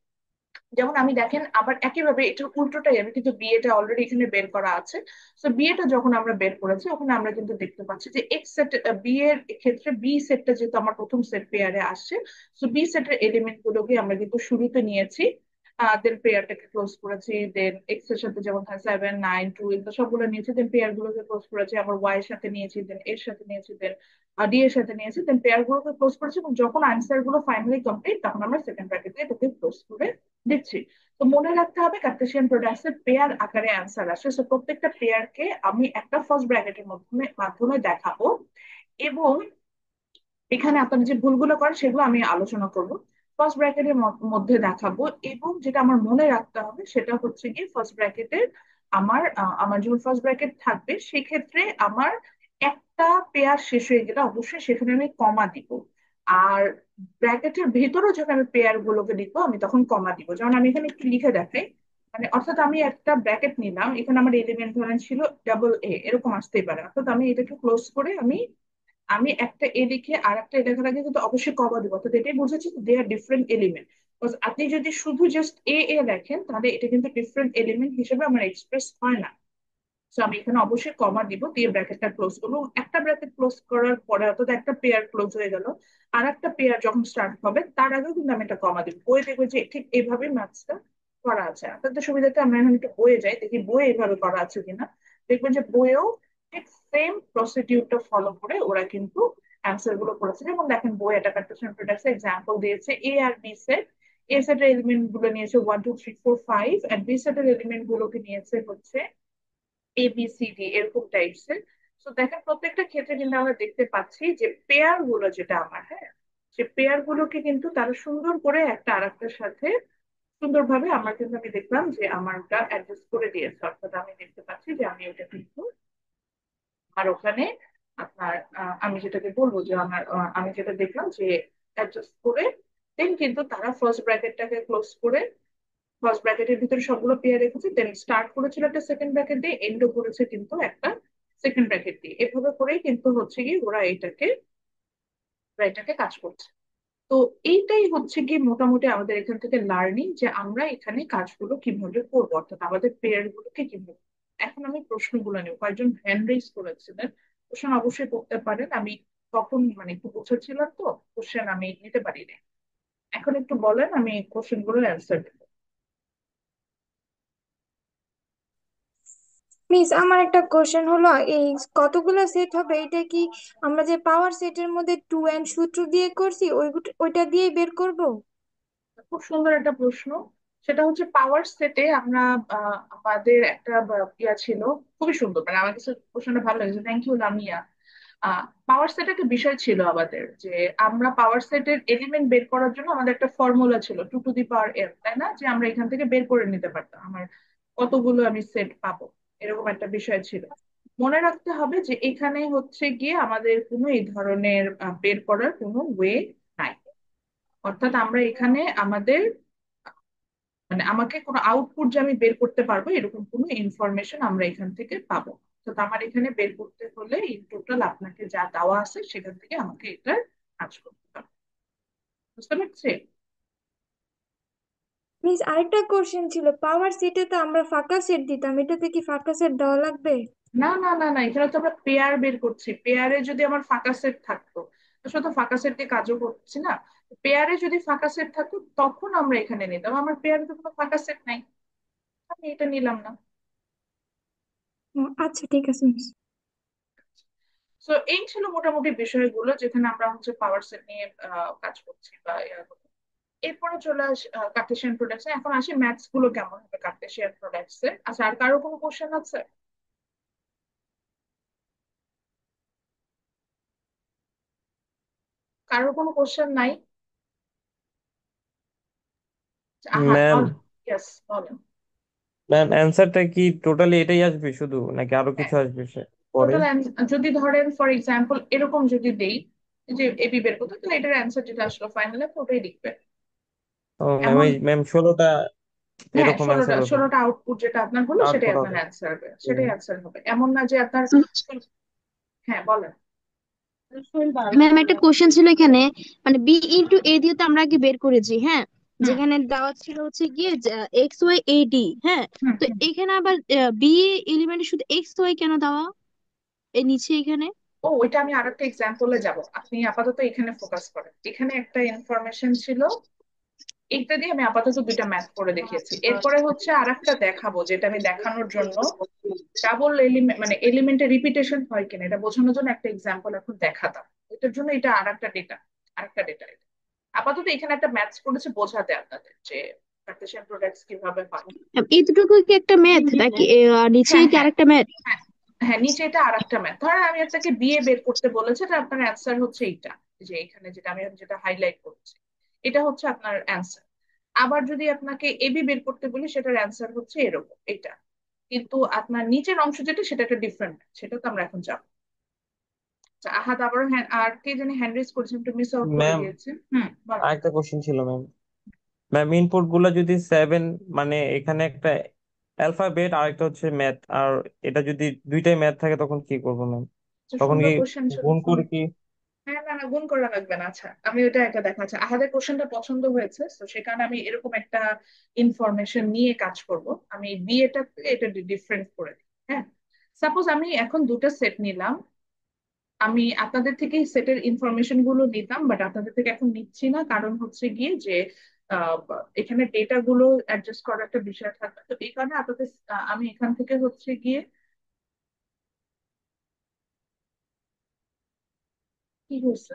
যেমন আমি দেখেন আবার একইভাবে এটার উল্টোটাই, আমি কিন্তু বিয়েটা অলরেডি এখানে বের করা আছে। তো বিয়েটা যখন আমরা বের করেছি ওখানে আমরা কিন্তু দেখতে পাচ্ছি যে এক্স সেট, বি এর ক্ষেত্রে বি সেটটা যেহেতু আমার প্রথম সেট পেয়ারে আসছে, তো বি সেটের এলিমেন্ট গুলোকে আমরা কিন্তু শুরুতে নিয়েছি, দেন পেয়ারটাকে ক্লোজ করেছি। দেন এক্স এর সাথে যেমন 7, 9, 2 এগুলো সবগুলো নিয়েছি, দেন পেয়ার গুলোকে ক্লোজ করেছি, আবার ওয়াই এর সাথে নিয়েছি, দেন এর সাথে নিয়েছি, দেন ডি এর সাথে নিয়েছি, দেন পেয়ার গুলোকে ক্লোজ করেছি, এবং যখন আনসার গুলো ফাইনালি কমপ্লিট তখন আমরা সেকেন্ড ব্র্যাকেট দিয়ে এটাকে ক্লোজ করে দিচ্ছি। তো মনে রাখতে হবে কার্টেসিয়ান প্রোডাক্টস এর পেয়ার আকারে অ্যান্সার আসে, তো প্রত্যেকটা পেয়ারকে আমি একটা ফার্স্ট ব্র্যাকেটের মাধ্যমে মাধ্যমে দেখাবো। এবং এখানে আপনারা যে ভুলগুলো করেন সেগুলো আমি আলোচনা করব। ফার্স্ট ব্র্যাকেটের মধ্যে দেখাবো, এবং যেটা আমার মনে রাখতে হবে সেটা হচ্ছে কি ফার্স্ট ব্র্যাকেটের আমার যখন ফার্স্ট ব্র্যাকেট থাকবে সেক্ষেত্রে আমার একটা পেয়ার শেষ হয়ে গেলে অবশ্যই সেখানে আমি কমা দিব। আর ব্র্যাকেটের ভেতরেও যখন আমি পেয়ার গুলোকে লিখবো আমি তখন কমা দিব, যেমন আমি এখানে একটু লিখে দেখাই। মানে অর্থাৎ আমি একটা ব্র্যাকেট নিলাম, এখানে আমার এলিমেন্ট ধরেন ছিল ডাবল এ, এরকম আসতেই পারে, অর্থাৎ আমি এটাকে ক্লোজ করে আমি আমি একটা এ লিখে আর একটা এ লেখার আগে কিন্তু অবশ্যই কমা দিব, অর্থাৎ এটাই বুঝেছি দে আর ডিফারেন্ট এলিমেন্ট। আপনি যদি শুধু জাস্ট এ লেখেন তাহলে এটা কিন্তু ডিফারেন্ট এলিমেন্ট হিসেবে আমার এক্সপ্রেস হয় না। তো আমি এখানে অবশ্যই কমা দিব, দিয়ে ব্র্যাকেটটা ক্লোজ করবো, এবং একটা ব্র্যাকেট ক্লোজ করার পরে অর্থাৎ একটা পেয়ার ক্লোজ হয়ে গেল, আর একটা পেয়ার যখন স্টার্ট হবে তার আগেও কিন্তু আমি একটা কমা দিব। বই দেখবে যে ঠিক এইভাবে ম্যাথসটা করা আছে, আপনাদের সুবিধাতে আমরা এখন একটু বইয়ে যাই, দেখি বইয়ে এইভাবে করা আছে কিনা। দেখবেন যে বইয়েও ঠিক সেম প্রসিডিউরটা ফলো করে ওরা কিন্তু অ্যান্সার গুলো করেছে। যেমন দেখেন বই এটা কার্টেসিয়ান প্রোডাক্টস এক্সাম্পল দিয়েছে, এ আর বি সেট, এ সেটের এলিমেন্ট গুলো নিয়েছে 1, 2, 3, 4, 5, আর বি সেটের এলিমেন্ট গুলোকে নিয়েছে হচ্ছে ABCD এরকম টাইপস এর। তো দেখেন প্রত্যেকটা ক্ষেত্রে কিন্তু আমরা দেখতে পাচ্ছি যে পেয়ার গুলো যেটা আমার, হ্যাঁ, যে পেয়ার গুলোকে কিন্তু তারা সুন্দর করে একটা আরেকটার সাথে সুন্দরভাবে আমার কিন্তু আমি দেখলাম যে আমার ওটা অ্যাডজাস্ট করে দিয়েছে, অর্থাৎ আমি দেখতে পাচ্ছি যে আমি ওটা কিন্তু আর ওখানে আপনার আমি যেটাকে বলবো যে আমি যেটা দেখলাম যে অ্যাডজাস্ট করে দেন কিন্তু তারা ফার্স্ট ব্র্যাকেটটাকে ক্লোজ করে ফার্স্ট ব্র্যাকেটের ভিতরে সবগুলো পেয়ার রেখেছে, দেন স্টার্ট করেছিল একটা সেকেন্ড ব্র্যাকেট দিয়ে, এন্ডও করেছে কিন্তু একটা সেকেন্ড ব্র্যাকেট দিয়ে, এভাবে করেই কিন্তু হচ্ছে কি ওরা এটাকে কাজ করছে। তো এইটাই হচ্ছে কি মোটামুটি আমাদের এখান থেকে লার্নিং, যে আমরা এখানে কাজগুলো কিভাবে করবো, অর্থাৎ আমাদের পেয়ার গুলোকে কিভাবে। এখন আমি প্রশ্নগুলো নেব, কয়েকজন হ্যান্ড রেজ করেছিলেন, প্রশ্ন অবশ্যই করতে পারেন। আমি তখন মানে একটু বুঝেছিলাম তো, কোশ্চেন আমি নিতে পারি না। এখন একটু বলেন, আমি কোশ্চেন গুলোর অ্যান্সার দেবো। মিস, আমার একটা কোশ্চেন হলো, এই কতগুলো সেট হবে এটা কি আমরা যে পাওয়ার সেটের মধ্যে 2n সূত্র দিয়ে করছি ওইটা দিয়েই বের করব? খুব সুন্দর একটা প্রশ্ন। সেটা হচ্ছে পাওয়ার সেটে আমরা আমাদের একটা ইয়া ছিল, খুবই সুন্দর, মানে আমার কাছে প্রশ্নটা ভালো লেগেছে, thank you Lamia. Power set একটা বিষয় ছিল আমাদের, যে আমরা পাওয়ার সেটের এলিমেন্ট বের করার জন্য আমাদের একটা ফর্মুলা ছিল 2 টু দি পাওয়ার n, তাই না, যে আমরা এখান থেকে বের করে নিতে পারতাম আমার কতগুলো আমি সেট পাবো, এরকম একটা বিষয় ছিল। মনে রাখতে হবে যে এখানে হচ্ছে গিয়ে আমাদের কোনো এই ধরনের বের করার কোনো ওয়ে নাই, অর্থাৎ আমরা এখানে আমাদের মানে আমাকে কোনো আউটপুট যে আমি বের করতে পারবো এরকম কোনো ইনফরমেশন আমরা এখান থেকে পাবো। তো আমার এখানে বের করতে হলে ইন টোটাল আপনাকে যা দেওয়া আছে সেখান থেকে আমাকে এটার কাজ করতে হবে। বুঝতে পারছি? মিস, আরেকটা কোশ্চেন ছিল, পাওয়ার সেটে তো আমরা ফাঁকা সেট দিতাম, এটাতে কি ফাঁকা সেট দেওয়া লাগবে? না না না না, এখানে তো আমরা পেয়ার বের করছি, পেয়ারে যদি আমার ফাঁকা সেট থাকতো, তো শুধু ফাঁকা সেট দিয়ে কাজও করছি না, পেয়ারে যদি ফাঁকা সেট থাকতো তখন আমরা এখানে নিতাম, আমার পেয়ারে তো কোনো ফাঁকা সেট নাই, আমি এটা নিলাম না। ও, আচ্ছা ঠিক আছে মিস। তো এই ছিল মোটামুটি বিষয়গুলো যেখানে আমরা হচ্ছে পাওয়ার সেট নিয়ে কাজ করছি বা ইয়া করছি। এরপরে চলে আসি কার্টেশিয়ান প্রোডাক্টস, এখন আসি ম্যাথস গুলো কেমন হবে কার্টেশিয়ান প্রোডাক্টস এ। আচ্ছা, আর কারো কোনো কোশ্চেন আছে? কারো কোনো কোশ্চেন নাই? আহা, ম্যাম, ইয়েস বলেন। ম্যাম অ্যান্সারটা কি টোটালি এটাই আসবে শুধু, নাকি আরো কিছু আসবে পরে? টোটাল যদি ধরেন ফর এক্সাম্পল এরকম যদি দেই যে এবি বের করতে, তাহলে এটার অ্যান্সার যেটা আসলো ফাইনালে ওটাই লিখবে। ও ম্যাম, এমন, এই ম্যাম 16টা হ্যাঁ, এরকম ষোলোটা অ্যান্সার হবে, ষোলোটা আউটপুট যেটা আপনার হলো সেটাই আউটপুট আপনার হবে। অ্যান্সার হবে, সেটাই অ্যান্সার হবে। এমন না যে আপনার, হ্যাঁ বলেন। ম্যাম একটা কোশ্চেন ছিল এখানে, মানে বি ইন্টু এ দিয়ে তো আমরা আগে বের করেছি, হ্যাঁ, হুম যেখানে দেওয়া ছিল হচ্ছে গিয়ে এক্স ওয়াই এ ডি, হ্যাঁ, হুম তো হুম। এখানে আবার বি এলিমেন্টে শুধু এক্স ওয়াই কেন দেওয়া এই নিচে এখানে? ও, ওইটা আমি আরেকটা এক্সাম্পলে যাব, আপনি আপাতত এখানে ফোকাস করেন। এখানে একটা ইনফরমেশন ছিল, এটা দিয়ে আমি আপাতত দুইটা ম্যাথ করে দেখিয়েছি। এরপরে হচ্ছে আরেকটা দেখাবো, যেটা আমি দেখানোর জন্য ডাবল এলিমেন্ট মানে এলিমেন্টের রিপিটেশন হয় কিনা এটা বোঝানোর জন্য একটা এক্সাম্পল এখন দেখাতাম। এটার জন্য এটা আরেকটা ডেটা আপাতত এখানে একটা ম্যাথস করেছে বোঝাতে আপনাদের যে কার্টেশিয়ান প্রোডাক্টস কিভাবে হয়। এতটুকু কি একটা ম্যাথ নাকি আর নিচে হ্যাঁ কি হ্যাঁ আরেকটা ম্যাথ? হ্যাঁ হ্যাঁ, নিচে এটা আরেকটা ম্যাথ। ধরেন আমি আপনাকে বিয়ে বের করতে বলেছে, এটা আপনার অ্যান্সার হচ্ছে এইটা, যে এখানে যেটা হাইলাইট করছি এটা হচ্ছে আপনার অ্যান্সার। আবার যদি আপনাকে এবি বের করতে বলি, সেটার অ্যান্সার হচ্ছে এরকম এটা, কিন্তু আপনার নিচের অংশ যেটা সেটা একটা ডিফারেন্ট, সেটা তো আমরা এখন যাবো। আচ্ছা, আহাদ আবারও হ্যাঁ, আর কে জানি হ্যান্ড রেজ করেছেন, একটু মিস আউট করে ম্যাম গিয়েছে। হুম, বলো। আরেকটা কোশ্চেন ছিল ম্যাম। ম্যাম ইনপুট গুলা যদি 7, মানে এখানে একটা অ্যালফাবেট আর একটা হচ্ছে ম্যাথ, আর এটা যদি দুইটাই ম্যাথ থাকে তখন কি করবো ম্যাম? আচ্ছা, তখন সুন্দর কি কোশ্চেন ছিল। গুণ করে কি? হ্যাঁ, না না, গুণ করা লাগবে না। আচ্ছা, আমি ওইটা একটা দেখা। আচ্ছা, আহাদের কোশ্চেনটা পছন্দ হয়েছে, তো সে কারণে আমি এরকম একটা ইনফরমেশন নিয়ে কাজ করব। আমি বিয়েটা এটা ডিফারেন্ট করে দিই। হ্যাঁ, সাপোজ আমি এখন দুটো সেট নিলাম, আমি আপনাদের থেকে সেটের ইনফরমেশন গুলো নিতাম, বাট আপনাদের থেকে এখন নিচ্ছি না, কারণ হচ্ছে গিয়ে যে এখানে ডেটা গুলো অ্যাডজাস্ট করার একটা বিষয় থাকবে। তো এই কারণে আপনাদের আমি এখান থেকে হচ্ছে গিয়ে কি হয়েছে,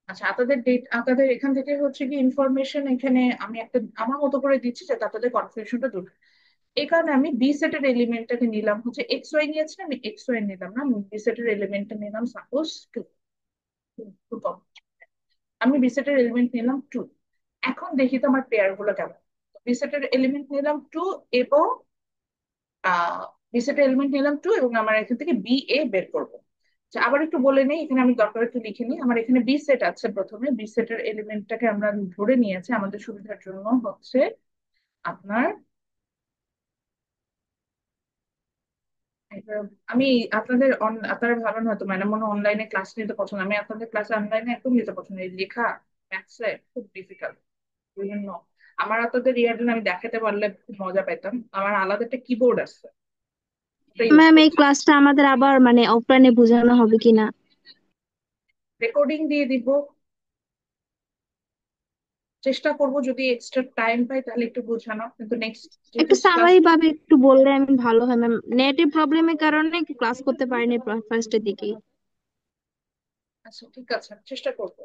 আচ্ছা আপনাদের এখান থেকে হচ্ছে কি ইনফরমেশন এখানে আমি একটা আমার মতো করে দিচ্ছি যাতে আপনাদের কনফিউশনটা দূর হয়। এই কারণে আমি বি সেটের এলিমেন্টটাকে নিলাম হচ্ছে এক্স ওয়াই নিয়েছি, আমি এক্স ওয়াই নিলাম না, আমি বি সেটের এলিমেন্টটা নিলাম সাপোজ টু। আমি বি সেটের এলিমেন্ট নিলাম টু। এখন দেখি তো আমার পেয়ার গুলো কেমন। বি সেটের এলিমেন্ট নিলাম টু এবং আহ বি সেটের এলিমেন্ট নিলাম টু এবং আমার এখান থেকে বি এ বের করবো। আচ্ছা, আবার একটু বলে নেই, এখানে আমি দরকার একটু লিখে নিই। আমার এখানে বি সেট আছে, প্রথমে বি সেটের এলিমেন্টটাকে আমরা ধরে নিয়েছি আমাদের সুবিধার জন্য হচ্ছে আপনার আমি আপনারা ভাবেন হয়তো মানে মনে অনলাইনে ক্লাস নিতে পছন্দ, আমি আপনাদের ক্লাসে অনলাইনে একদম নিতে পছন্দ, এই লেখা ম্যাথসে খুব ডিফিকাল্ট বিভিন্ন। আমার আপনাদের ইয়ার আমি দেখাতে পারলে খুব মজা পেতাম, আমার আলাদা একটা কিবোর্ড আছে, ওটা ইউজ ম্যাম এই করছি। ক্লাসটা আমাদের আবার মানে অফলাইনে বোঝানো হবে কিনা? রেকর্ডিং দিয়ে দিব, চেষ্টা করব যদি এক্সট্রা টাইম পাই তাহলে একটু বোঝানো, কিন্তু নেক্সট যেহেতু একটু ক্লাস। সামারি ভাবে একটু বললে আমি ভালো হয় ম্যাম, নেটের প্রবলেমের কারণে ক্লাস করতে পারিনি ফার্স্টের দিকে। আচ্ছা ঠিক আছে, আমি চেষ্টা করবো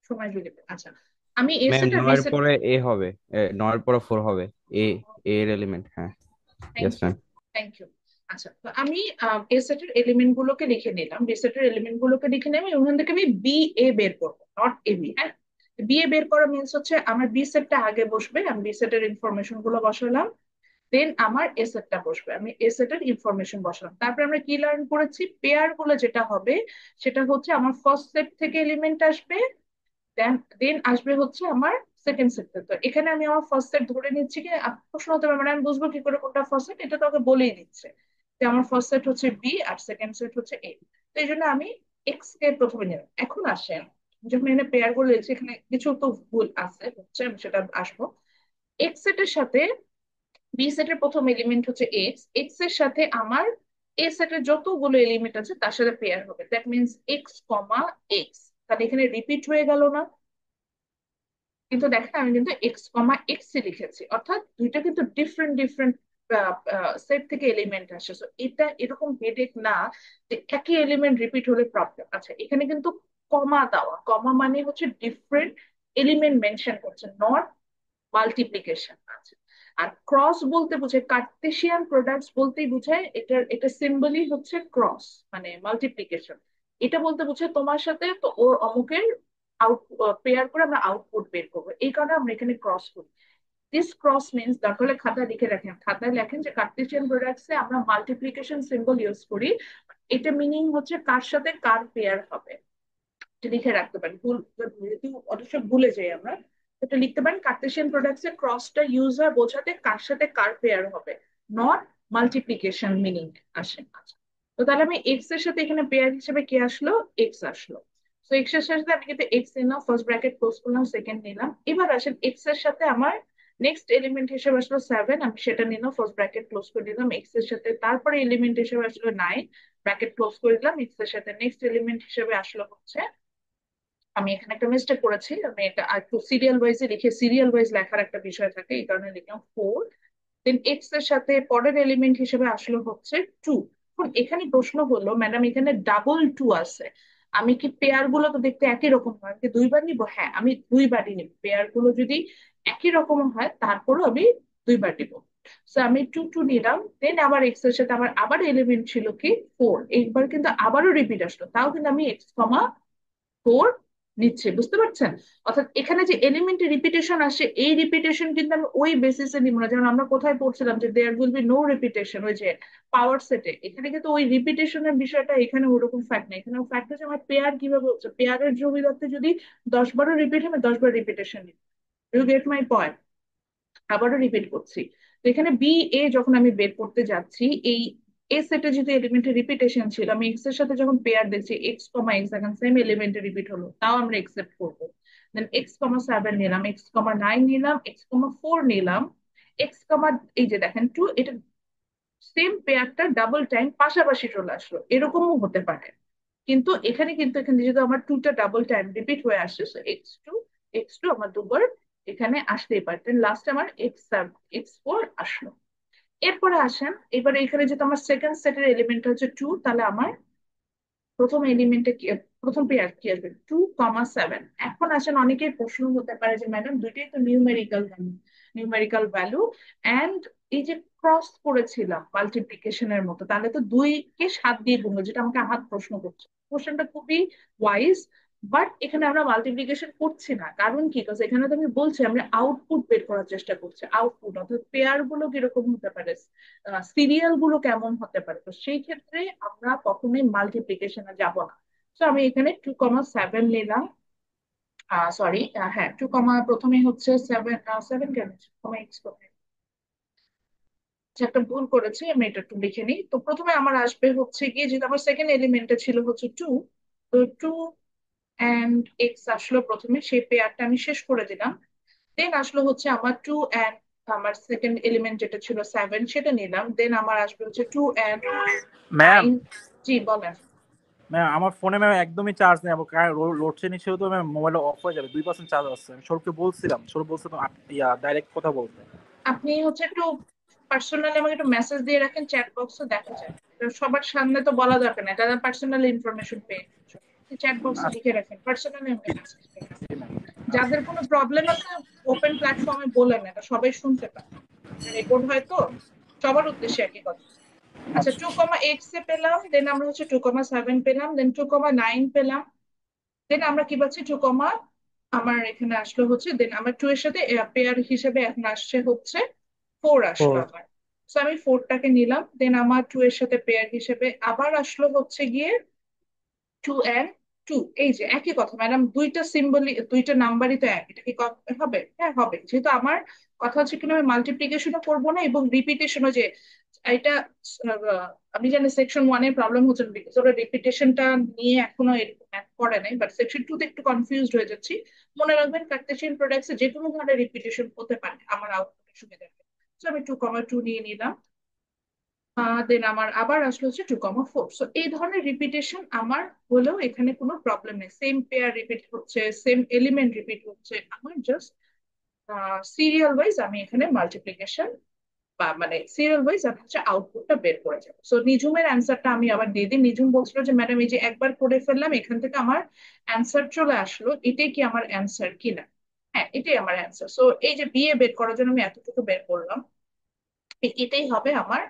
সময় যদি পাই। আচ্ছা, আমি এ ম্যাম সেট আর বি 9 এর সেট। পরে এ হবে, 9 এর পরে 4 হবে। এ এর এলিমেন্ট, হ্যাঁ। Thank yes you, ma'am. Thank you. আচ্ছা, তো আমি এ সেটের এলিমেন্ট গুলোকে লিখে নিলাম, বি সেটের এলিমেন্ট গুলোকে লিখে নিলাম, ওখান থেকে আমি বি এ বের করবো, নট এ বি। হ্যাঁ, বি এ বের করা মিনস হচ্ছে আমার বি সেটটা আগে বসবে, আমি বি সেটের ইনফরমেশন গুলো বসালাম, দেন আমার এ সেটটা বসবে, আমি এ সেটের ইনফরমেশন বসালাম। তারপরে আমরা কি লার্ন করেছি, পেয়ার গুলো যেটা হবে সেটা হচ্ছে আমার ফার্স্ট সেট থেকে এলিমেন্ট আসবে, দেন দেন আসবে হচ্ছে আমার সেকেন্ড সেট। তো এখানে আমি আমার ফার্স্ট সেট ধরে নিচ্ছি, কি প্রশ্ন হতে পারে মানে আমি বুঝবো কি করে কোনটা ফার্স্ট সেট, এটা তো ওকে বলেই দিচ্ছে যে আমার ফার্স্ট সেট হচ্ছে বি আর সেকেন্ড সেট হচ্ছে এ। তো এই জন্য আমি এক্স কে প্রথমে নিলাম। এখন আসেন, যখন এখানে পেয়ার গুলো লিখছি এখানে কিছু তো ভুল আছে হচ্ছে, আমি সেটা আসবো। এক্স সেটের সাথে বি সেটের প্রথম এলিমেন্ট হচ্ছে এক্স, এক্স এর সাথে আমার এ সেটের যতগুলো এলিমেন্ট আছে তার সাথে পেয়ার হবে, that means x comma x. তাহলে এখানে রিপিট হয়ে গেল না? কিন্তু দেখেন আমি কিন্তু এক্স কমা এক্স লিখেছি, অর্থাৎ দুইটা কিন্তু ডিফারেন্ট ডিফারেন্ট সেট থেকে এলিমেন্ট আসে। So এটা এরকম হেডেক না যে একই এলিমেন্ট রিপিট হলে প্রবলেম। আচ্ছা, এখানে কিন্তু কমা দেওয়া, কমা মানে হচ্ছে ডিফারেন্ট এলিমেন্ট মেনশন করছে, নট মাল্টিপ্লিকেশন আছে। আর ক্রস বলতে বোঝায়, কার্টেসিয়ান প্রোডাক্টস বলতেই বোঝায় এটা সিম্বলই হচ্ছে ক্রস, মানে মাল্টিপ্লিকেশন। এটা বলতে বোঝায় তোমার সাথে তো ওর অমুকের আউট পেয়ার করে আমরা আউটপুট বের করবো, এই কারণে আমরা এখানে ক্রস করি। দিস ক্রস মিনস, দরকার হলে খাতায় লিখে রাখেন, খাতায় লেখেন যে কার্টেসিয়ান প্রোডাক্টসে আমরা মাল্টিপ্লিকেশন সিম্বল ইউজ করি। এটা মিনিং হচ্ছে কার সাথে কার পেয়ার হবে, এটা লিখে রাখতে পারি। ভুল যেহেতু অথচ ভুলে যাই আমরা, এটা লিখতে পারেন কার্টেসিয়ান প্রোডাক্টস এর ক্রসটা ইউজ হয় বোঝাতে কার সাথে কার পেয়ার হবে, নট মাল্টিপ্লিকেশন মিনিং আসে। আচ্ছা, তো তাহলে আমি এক্স এর সাথে এখানে পেয়ার হিসেবে কে আসলো, এক্স আসলো। তো এক্স এর সাথে আমি কিন্তু এক্স নিলাম, ফার্স্ট ব্র্যাকেট ক্লোজ করলাম, সেকেন্ড নিলাম। এবার আসেন এক্স এর সাথে আমার নেক্সট এলিমেন্ট হিসেবে আসলো 7, আমি সেটা নিলাম, ফার্স্ট ব্র্যাকেট ক্লোজ করে দিলাম। এক্স এর সাথে তারপরে এলিমেন্ট হিসেবে আসলো 9, ব্র্যাকেট ক্লোজ করে দিলাম। এক্স এর সাথে নেক্সট এলিমেন্ট হিসেবে আসলো হচ্ছে, আমি এখানে একটা মিস্টেক করেছি, আমি এটা আর একটু সিরিয়াল ওয়াইজে লিখে, সিরিয়াল ওয়াইজ লেখার একটা বিষয় থাকে, এই কারণে লিখলাম 4। দেন এক্স এর সাথে পরের এলিমেন্ট হিসেবে আসলো হচ্ছে 2। এখন এখানে প্রশ্ন হলো, ম্যাডাম এখানে ডাবল 2 আছে, আমি কি পেয়ার গুলো তো দেখতে একই রকম হয়, আমি কি দুইবার নিব? হ্যাঁ, আমি দুইবারই নিব। পেয়ার গুলো যদি একই রকম হয় তারপরও আমি দুইবার নিব। তো আমি 2 নিলাম। দেন আবার এক্স এর সাথে আমার আবার এলিমেন্ট ছিল কি 4, এইবার কিন্তু আবারও রিপিট আসলো, তাও কিন্তু আমি এক্স কমা 4 নিচ্ছে, বুঝতে পারছেন? অর্থাৎ এখানে যে এলিমেন্টের রিপিটেশন আসে, এই রিপিটেশন কিন্তু আমি ওই বেসিসে নিব না, যেমন আমরা কোথায় পড়ছিলাম যে there will be no repetition, ওই যে পাওয়ার সেটে। এখানে কিন্তু ওই রিপিটেশনের বিষয়টা এখানে ওরকম ফ্যাক্ট নেই, এখানে ফ্যাক্ট হচ্ছে আমার পেয়ার কিভাবে হচ্ছে, পেয়ারের জমিদারতে যদি 10 বারও রিপিট হয়, 10 বার রিপিটেশন নিব। You get my point? আবারও রিপিট করছি, তো এখানে বি এ যখন আমি বের করতে যাচ্ছি, এই এ সেটে যদি এলিমেন্টের রিপিটেশন ছিল, আমি এক্স এর সাথে যখন পেয়ার দিচ্ছি, এক্স কমা এক্স এখন সেম এলিমেন্টে রিপিট হলো, তাও আমরা একসেপ্ট করবো। দেন এক্স কমা 7 নিলাম, এক্স কমা 9 নিলাম, এক্স কমা 4 নিলাম, এক্স কমা, এই যে দেখেন 2, এটা সেম পেয়ারটা ডাবল টাইম পাশাপাশি চলে আসলো, এরকমও হতে পারে। কিন্তু এখানে যেহেতু আমার 2টা ডাবল টাইম রিপিট হয়ে আসছে, এক্স টু আমার দুবার এখানে আসতেই পারে। লাস্ট আমার এক্স 4 আসলো। এরপরে আসেন, এবারে এখানে যেহেতু আমার সেকেন্ড সেটের এলিমেন্ট হচ্ছে 2, তাহলে আমার প্রথম এলিমেন্টে কি, প্রথম পেয়ার কি আসবে, 2,7। এখন আসেন, অনেকের প্রশ্ন হতে পারে যে ম্যাডাম দুইটাই তো নিউমেরিক্যাল ভ্যালু এন্ড এই যে ক্রস করেছিলাম মাল্টিপ্লিকেশনের মতো, তাহলে তো 2 কে 7 দিয়ে গুণবো, যেটা আমাকে আহাত প্রশ্ন করছে। কোশ্চেনটা খুবই ওয়াইজ, বাট এখানে আমরা মাল্টিপ্লিকেশন করছি না, কারণ কি, কারণ এখানে তো আমি বলছি আমরা আউটপুট বের করার চেষ্টা করছি, আউটপুট অর্থাৎ পেয়ার গুলো কিরকম হতে পারে, সিরিয়াল গুলো কেমন হতে পারে। তো সেই ক্ষেত্রে আমরা কখনোই মাল্টিপ্লিকেশনে যাব না। তো আমি এখানে 2,7 নিলাম, সরি, হ্যাঁ 2 কমা প্রথমে হচ্ছে 7, 7 কেন কমা এক্স, একটা ভুল করেছি, আমি এটা একটু লিখে নিই। তো প্রথমে আমার আসবে হচ্ছে গিয়ে, যেহেতু আমার সেকেন্ড এলিমেন্টে ছিল হচ্ছে 2, তো 2 and x আসলো প্রথমে, সেই পেয়ারটা আমি শেষ করে দিলাম। দেন আসলো হচ্ছে আমার 2 and আমার সেকেন্ড এলিমেন্ট যেটা ছিল 7, সেটা নিলাম। দেন আমার আসবে হচ্ছে 2 and ম্যাম 9। জি বলেন। ম্যাম আমার ফোনে ম্যাম একদমই চার্জ নেই, লোডশেডিং ছিল তো ম্যাম, মোবাইল অফ হয়ে যাবে, 2% চার্জ আছে। আমি সৌরভকে বলছিলাম, সৌরভ বলছে তো ডাইরেক্ট কথা বলতে। আপনি হচ্ছে একটু পার্সোনালি আমাকে একটু মেসেজ দিয়ে রাখেন, চ্যাট বক্সে দেখা যায়। এটা সবার সামনে তো বলা দরকার না, এটা পার্সোনাল ইনফরমেশন পেয়ে চ্যাট বক্সে লিখে রাখেন, পার্সোনালি আমাকে মেসেজ করেন। যাদের কোনো প্রবলেম আছে ওপেন প্ল্যাটফর্মে বলেন, এটা সবাই শুনতে পায়, রেকর্ড হয় তো, সবার উদ্দেশ্যে একই কথা। আচ্ছা, 2,x এ পেলাম, দেন আমরা হচ্ছে 2,7 পেলাম, দেন 2,9 পেলাম। দেন আমরা কি পাচ্ছি, আমার এখানে আসলো হচ্ছে, দেন আমার 2 এর সাথে পেয়ার হিসেবে এখন আসছে হচ্ছে 4 আসলো 4। আমার। তো আমি 4টাকে নিলাম। দেন আমার 2 এর সাথে পেয়ার হিসেবে আবার আসলো হচ্ছে গিয়ে 2 and 2। এই যে একই কথা ম্যাডাম, দুইটা সিম্বলই, দুইটা নাম্বারই তো এক, এটা কি হবে? হ্যাঁ হবে, যেহেতু আমার কথা হচ্ছে কিনা আমি মাল্টিপ্লিকেশনও করবো না এবং রিপিটেশনও, যে এটা আমি জানি সেকশন 1 এর প্রবলেম হচ্ছে বিকজ ওরা রিপিটেশনটা নিয়ে এখনো এরকম ম্যাথ করে নাই, বাট সেকশন 2 তে একটু কনফিউজড হয়ে যাচ্ছি। মনে রাখবেন কার্টেসিয়ান প্রোডাক্টস যে কোনো ধরনের রিপিটেশন হতে পারে আমার আউটপুটের সুবিধা। তো আমি 2,2 নিয়ে নিলাম। দেন আমার আবার আসলো হচ্ছে 2,4। সো এই ধরনের রিপিটেশন আমার হলেও এখানে কোনো প্রবলেম নেই, সেম পেয়ার রিপিট হচ্ছে, সেম এলিমেন্ট রিপিট হচ্ছে, আমার জাস্ট সিরিয়াল ওয়াইজ আমি এখানে মাল্টিপ্লিকেশন মানে সিরিয়াল ওয়াইজ আমি হচ্ছে আউটপুটটা বের করে যাবো। সো নিঝুমের অ্যান্সারটা আমি আবার দিয়ে দিই। নিঝুম বলছিল যে ম্যাডাম এই যে একবার করে ফেললাম এখান থেকে আমার অ্যান্সার চলে আসলো, এটাই কি আমার অ্যান্সার কিনা? হ্যাঁ, এটাই আমার অ্যান্সার। সো এই যে বিয়ে বের করার জন্য আমি এতটুকু বের করলাম, এটাই হবে আমার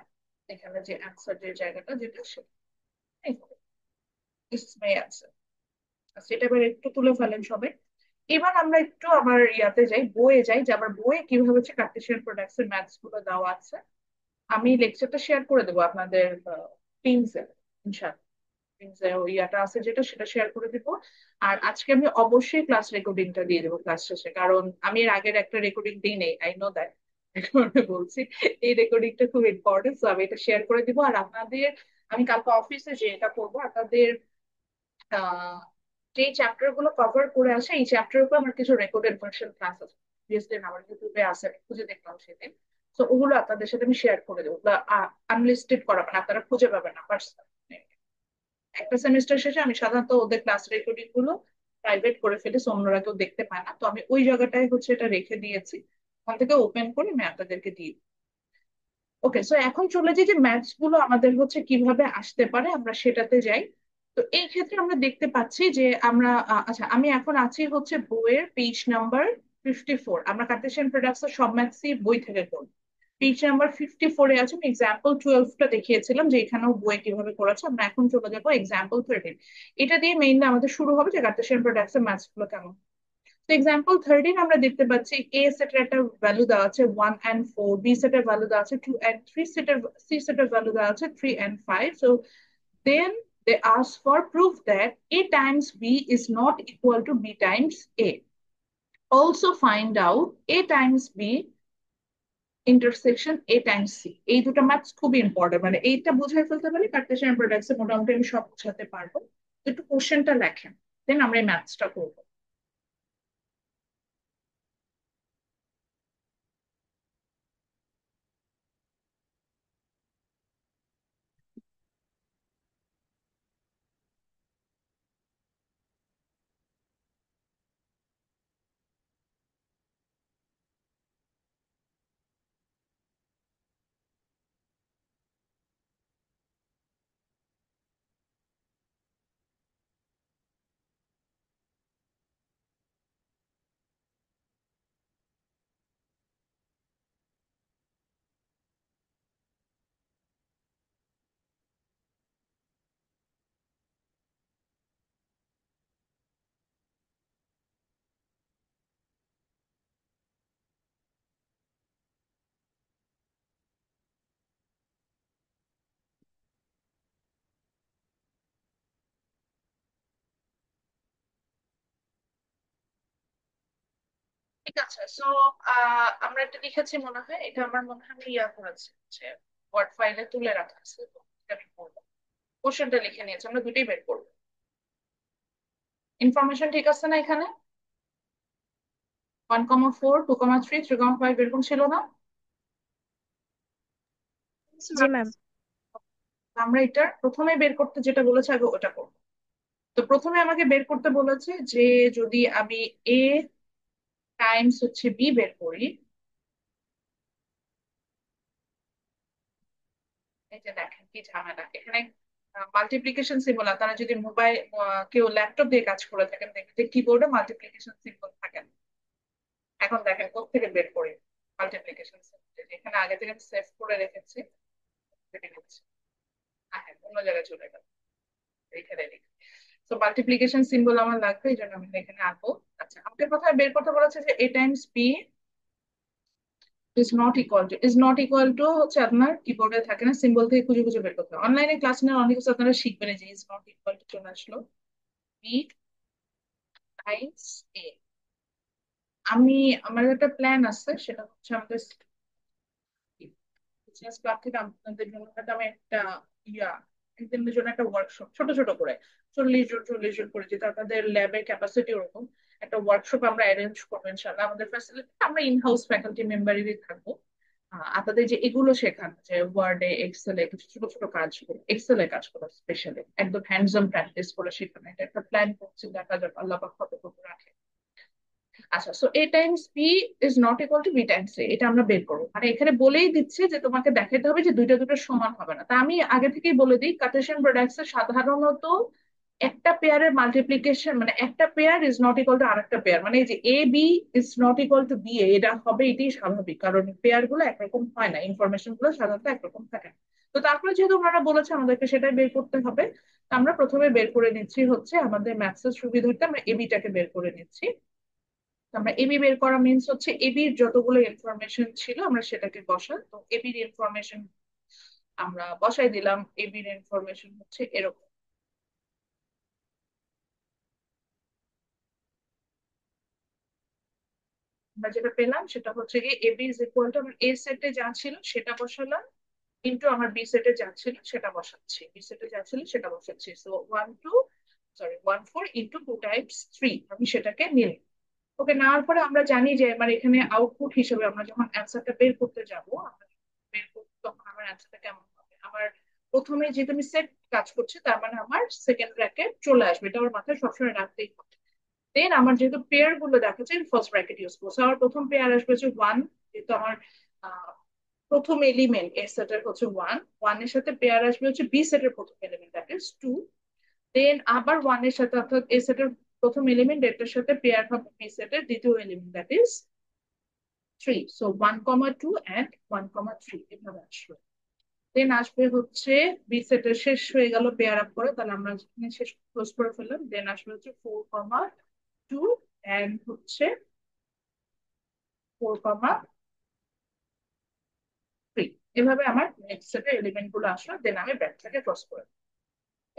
এখানে যে অ্যান্সার, যে জায়গাটা যেটা সেটাই হবে। This is my answer. সেটা এবার একটু তুলে ফেলেন সবাই। এবার আমরা একটু আবার ইয়াতে যাই, বইয়ে যাই, যে আবার বইয়ে কিভাবে হচ্ছে কার্টেসিয়ান প্রোডাক্টস এর ম্যাথস গুলো দেওয়া আছে। আমি লেকচারটা শেয়ার করে দেবো আপনাদের টিমসে, ইনশাআল্লাহ। টিমসে ওই ইয়াটা আছে যেটা, সেটা শেয়ার করে দিব। আর আজকে আমি অবশ্যই ক্লাস রেকর্ডিংটা দিয়ে দেবো ক্লাস শেষে, কারণ আমি এর আগের একটা রেকর্ডিং দিই নেই, আই নো দ্যাট। বলছি এই রেকর্ডিংটা খুব ইম্পর্টেন্ট, তো আমি এটা শেয়ার করে দিব। আর আপনাদের আমি কালকে অফিসে যে এটা করবো, আপনাদের আহ যে চ্যাপ্টার গুলো কভার করে আসে এই চ্যাপ্টার উপর আমার কিছু রেকর্ডেড ভার্সন ক্লাস আছে, প্রিভিয়াসলি আমার ইউটিউবে আছে, আমি খুঁজে দেখলাম সেদিন। তো ওগুলো আপনাদের সাথে আমি শেয়ার করে দেবো। ওগুলো আনলিস্টেড করা, মানে আপনারা খুঁজে পাবেন না পার্সোনাল। একটা সেমিস্টার শেষে আমি সাধারণত ওদের ক্লাস রেকর্ডিং গুলো প্রাইভেট করে ফেলি, so অন্যরা কেউ দেখতে পায় না। তো আমি ওই জায়গাটায় হচ্ছে এটা রেখে দিয়েছি, ওখান থেকে ওপেন করে আমি আপনাদেরকে দিই। ওকে, সো এখন চলে যাই যে ম্যাথস গুলো আমাদের হচ্ছে কিভাবে আসতে পারে, আমরা সেটাতে যাই। তো এই ক্ষেত্রে আমরা দেখতে পাচ্ছি যে আমরা আচ্ছা, আমি এখন আছি হচ্ছে বইয়ের পেজ নাম্বার 54। আমরা কার্টেসিয়ান প্রোডাক্টস এর সব ম্যাথসই বই থেকে করব। পেজ নাম্বার 54-এ আছে। আমি এক্সাম্পল 12টা দেখিয়েছিলাম যে এখানেও বই কিভাবে করেছে। আমরা এখন চলে যাবো এক্সাম্পল 13। এটা দিয়ে মেইনলি আমাদের শুরু হবে যে কার্টেসিয়ান প্রোডাক্টস এর ম্যাথস গুলো কেমন। তো এক্সাম্পল 13 আমরা দেখতে পাচ্ছি এ সেটের একটা ভ্যালু দেওয়া আছে 1 and 4, বি সেটের ভ্যালু দেওয়া আছে 2 and 3, সি সেটের ভ্যালু দেওয়া আছে 3 and 5। So then they ask for proof that a times b is not equal to b times a. Also find out a times b intersection a times c. এই দুটো maths খুবই important, মানে এইটা বুঝাই ফেলতে পারলে কার্টেসিয়ান প্রোডাক্টস এ মোটামুটি আমি সব বুঝাতে পারবো। তো একটু কোশ্চেনটা লেখেন, দেন আমরা এই ম্যাথসটা করবো। ঠিক আছে, সো আমরা এটা লিখেছি মনে হয়, এটা আমার মনে হয় আমি ইয়া করেছি যে ওয়ার্ড ফাইলে তুলে রাখা আছে, তো এটা আমি করবো। কোশ্চেনটা লিখে নিয়েছি, আমরা দুটোই বের করবো। ইনফরমেশন ঠিক আছে না এখানে? 1,4, 2,3, 3,5 এরকম ছিল না? জি ম্যাম। আমরা এটা প্রথমে বের করতে যেটা বলেছে আগে ওটা করবো। তো প্রথমে আমাকে বের করতে বলেছে যে যদি আমি এ টাইমস হচ্ছে বি বের করি। এই যে দেখেন কি ঝামেলা এখানে, মাল্টিপ্লিকেশন সিম্বল। আপনারা যদি মোবাইল, কেউ ল্যাপটপ দিয়ে কাজ করে থাকেন দেখবেন যে কিবোর্ডে মাল্টিপ্লিকেশন সিম্বল থাকে না। এখন দেখেন কোত্থেকে বের করি মাল্টিপ্লিকেশন সিম্বল, এখানে আগে থেকে সেভ করে রেখেছি। কেটে নিচ্ছি। হ্যাঁ, অন্য জায়গায় চলে গেল, এখানে লিখি। তো মাল্টিপ্লিকেশন সিম্বল আমার লাগবে, এই জন্য আমি এখানে আঁকবো। আচ্ছা, আমাকে প্রথমে বের করতে বলেছে যে a Times b is not equal two হচ্ছে আপনার কিবোর্ডে থাকে না, সিম্বল থেকে খুঁজে খুঁজে বের করতে হবে। অনলাইনে ক্লাস নিয়ে অনেক কিছু আপনারা শিখবেন, যে ইজ নট ইকুয়াল টু চলে আসলো b টাইমস a। আমি, আমার একটা প্ল্যান আছে, সেটা হচ্ছে আমাদের বিজনেস ক্লাব থেকে আপনাদের জন্য একটা আমি একটা ইয়া একদিনের জন্য একটা ওয়ার্কশপ ছোট ছোট করে 40 জন 40 জন করে, যেটা আপনাদের ল্যাবের ক্যাপাসিটি ওরকম একটা ওয়ার্কশপ আমরা অ্যারেঞ্জ করবো ইনশাল্লাহ। আমাদের ফ্যাসিলিটি আমরা ইন হাউস ফ্যাকাল্টি মেম্বারেরই থাকবো। আপনাদের যে এগুলো শেখানো, যে ওয়ার্ডে এক্সেলে কিছু ছোট ছোট কাজগুলো, এক্সেলে কাজ করা স্পেশালি একদম হ্যান্ডস অন প্র্যাকটিস করে শেখানো, এটা একটা প্ল্যান করছি, দেখা যাক আল্লাহ পাক কতটুকু রাখে। আচ্ছা, so A times B is not equal to B times A, এটা আমরা বের করবো। মানে এখানে বলেই দিচ্ছে যে তোমাকে দেখাতে হবে যে দুইটা দুটো সমান হবে না। তা আমি আগে থেকেই বলে দিই, কার্টেসিয়ান প্রোডাক্টস এর সাধারণত একটা পেয়ারের মাল্টিপ্লিকেশন, মানে একটা pair is not equal to আরেকটা পেয়ার, মানে এই যে A B is not equal to B A, এটা হবে, এটাই স্বাভাবিক, কারণ পেয়ার গুলো একরকম হয় না, ইনফরমেশন গুলো সাধারণত একরকম থাকে না। তো তারপরে যেহেতু ওনারা বলেছে আমাদেরকে সেটাই বের করতে হবে, তো আমরা প্রথমে বের করে নিচ্ছি হচ্ছে আমাদের ম্যাথসের সুবিধার্থে আমরা এবিটাকে বের করে নিচ্ছি। তো আমরা এবি বের করা মিন্স হচ্ছে এবির যতগুলো ইনফরমেশন ছিল আমরা সেটাকে বসাই। তো এবির ইনফরমেশন আমরা বসাই দিলাম, এবির ইনফরমেশন হচ্ছে এরকম। আমরা যেটা পেলাম সেটা হচ্ছে কি এবি ইজ ইকুয়াল টু আমার এ সেটে যা ছিল সেটা বসালাম, ইন্টু আমার বি সেটে যা ছিল সেটা বসাচ্ছি, বি সেটে যা ছিল সেটা বসাচ্ছি। সো 1 4 ইন্টু 2 টাইমস 3 আমি সেটাকে নিলাম। ওকে, নেওয়ার পরে আমরা জানি যে মানে এখানে আউটপুট হিসেবে আমরা যখন অ্যান্সারটা বের করতে যাব, আমরা বের করতে তখন আমার অ্যান্সারটা কেমন হবে, আমার প্রথমে যেহেতু আমি সেট কাজ করছি তার মানে আমার সেকেন্ড ব্র্যাকেট চলে আসবে, এটা আমার মাথায় সবসময় রাখতেই হবে। দেন আমার যেহেতু পেয়ার গুলো দেখাচ্ছে ফার্স্ট ব্র্যাকেট ইউজ করছে, আমার প্রথম পেয়ার আসবে হচ্ছে 1, যেহেতু আমার আহ, প্রথম এলিমেন্ট এ সেটের হচ্ছে 1 এর সাথে পেয়ার আসবে হচ্ছে বি সেটের প্রথম এলিমেন্ট, দ্যাট ইজ 2। দেন আবার 1 এর সাথে অর্থাৎ এ সেটের প্রথম এলিমেন্ট এটার সাথে পেয়ার হবে বি সেটের দ্বিতীয় element, that is 3। So 1 2 and 1 3 এভাবে আসবে। দেন আসবে হচ্ছে বি সেটের শেষ হয়ে গেল পেয়ার আপ করে, তাহলে আমরা যেখানে শেষ ক্লোজ করে ফেললাম। দেন আসবে হচ্ছে 4 2 অ্যান্ড হচ্ছে 4 3। এভাবে আমার নেক্সট সেটের এলিমেন্ট গুলো আসলো, দেন আমি ব্র্যাকেটটাকে ক্রস করে দিলাম।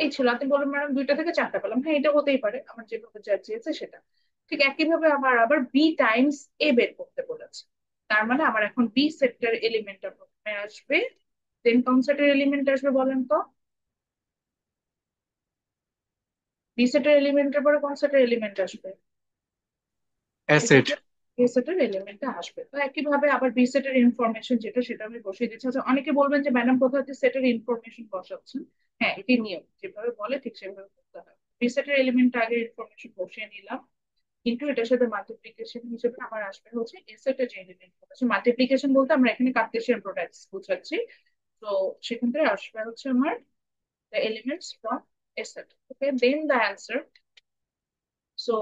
এই ছিল। আপনি বলুন ম্যাডাম দুইটা থেকে চারটা পেলাম, হ্যাঁ এটা হতেই পারে, আমার যেভাবে যা চেয়েছে সেটা। ঠিক একইভাবে আমার আবার বি টাইমস এ বের করতে বলেছে, তার মানে আমার এখন বি সেটের এলিমেন্টটা প্রথমে আসবে, দেন কোন সেটের এলিমেন্ট আসবে বলেন তো? বি সেটের এলিমেন্টের পরে কোন সেটের এলিমেন্ট আসবে? অ্যাসেট। এ সেটের এলিমেন্টটা আসবে। তো একইভাবে আবার বি সেটের ইনফরমেশন যেটা সেটা আমি বসিয়ে দিচ্ছি। আচ্ছা, অনেকে বলবেন যে ম্যাডাম কোথাও সেটের ইনফরমেশন বসাচ্ছেন। হ্যাঁ, এটি নিয়ম, যেভাবে বলে ঠিক সেভাবে করতে হয়। বি সেটের এলিমেন্ট আগে ইনফরমেশন বসিয়ে নিলাম, কিন্তু এটার সাথে মাল্টিপ্লিকেশন হিসেবে আমার আসবে হচ্ছে এ সেটের যে এলিমেন্ট হচ্ছে, মাল্টিপ্লিকেশন বলতে আমরা এখানে কার্টেসিয়ান প্রোডাক্টস বুঝাচ্ছি। তো সেখান থেকে আসবে হচ্ছে আমার the elements from a set. Okay, then the answer. So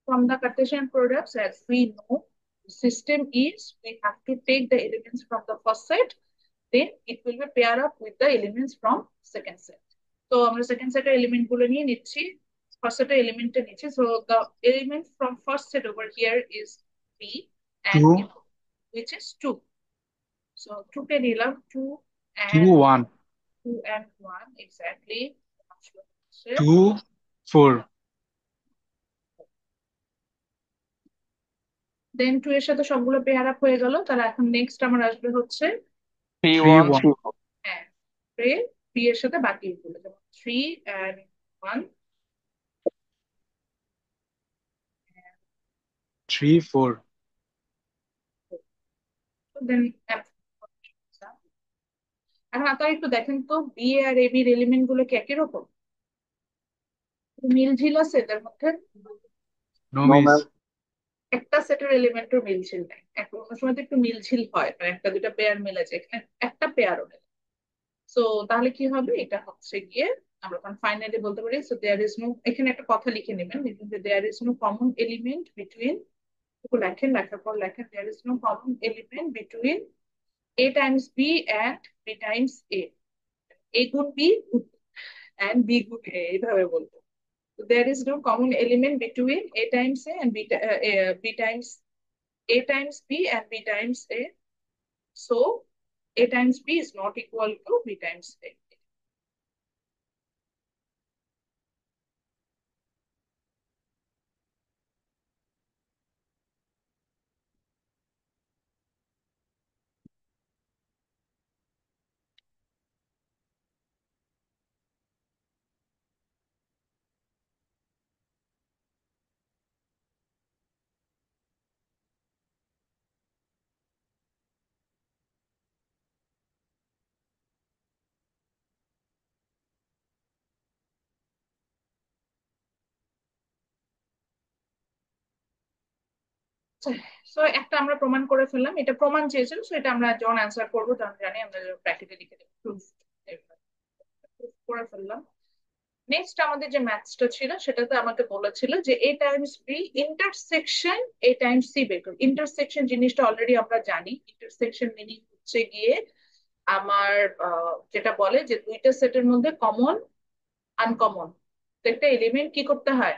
from the Cartesian products, as we know, the system is we have to take the elements from the first set, then it will be pair up with the elements from second set. তো আমরা second সেটের element গুলো নিয়ে নিচ্ছি, first সেটের এলিমেন্টটা নিচ্ছি। So the element from first set over here is b and 2 which is 2. So 2 কে নিলাম, 2 2 and 1 2 and 1 exactly. 2 4 দেন 2 এর সাথে সবগুলো পেয়ার আপ হয়ে গেল, তাহলে এখন নেক্সট আমার আসবে হচ্ছে 3 3 1 1 হ্যাঁ থ্রি এর সাথে বাকিগুলো, যেমন 3 and 1। 3 4 দেন এখন আপনারা একটু দেখেন তো বি আর এ বির এলিমেন্ট গুলো কি একই রকম? মিল ঝিল আছে এদের মধ্যে? No miss. একটা সেটের এলিমেন্টের মিল ঝিল নাই, এখন অন্য সময় তো একটু মিল ঝিল হয়, মানে একটা দুটা পেয়ার মিলে যায়, এখানে একটা পেয়ারও নেই। সো তাহলে কি হবে, এটা হচ্ছে গিয়ে আমরা তখন ফাইনালি বলতে পারি সো দেয়ার ইজ নো, এখানে একটা কথা লিখে নেবেন, লিখুন যে there is no common element between, লেখেন, লেখার পর লেখেন there is no common element between a times b and b times a গুণ b and b গুণ a, এইভাবে বলবো। There is no common element between a times a and b times a times b and b times a. So a times b is not equal to b times a. So একটা আমরা প্রমাণ করে ফেললাম, এটা প্রমাণ চেয়েছিল, so এটা আমরা যখন অ্যান্সার করবো তখন জানি আমরা প্র্যাকটিক্যালি লিখে দেবো, প্রুফ করে ফেললাম। নেক্সট আমাদের যে ম্যাথসটা ছিল সেটাতে আমাকে বলেছিল যে A times B intersection A times C বের করো। ইন্টারসেকশন জিনিসটা অলরেডি আমরা জানি, ইন্টারসেকশন মিনিং হচ্ছে গিয়ে আমার যেটা বলে যে দুইটা সেটের মধ্যে কমন আনকমন একটা এলিমেন্ট কি করতে হয়,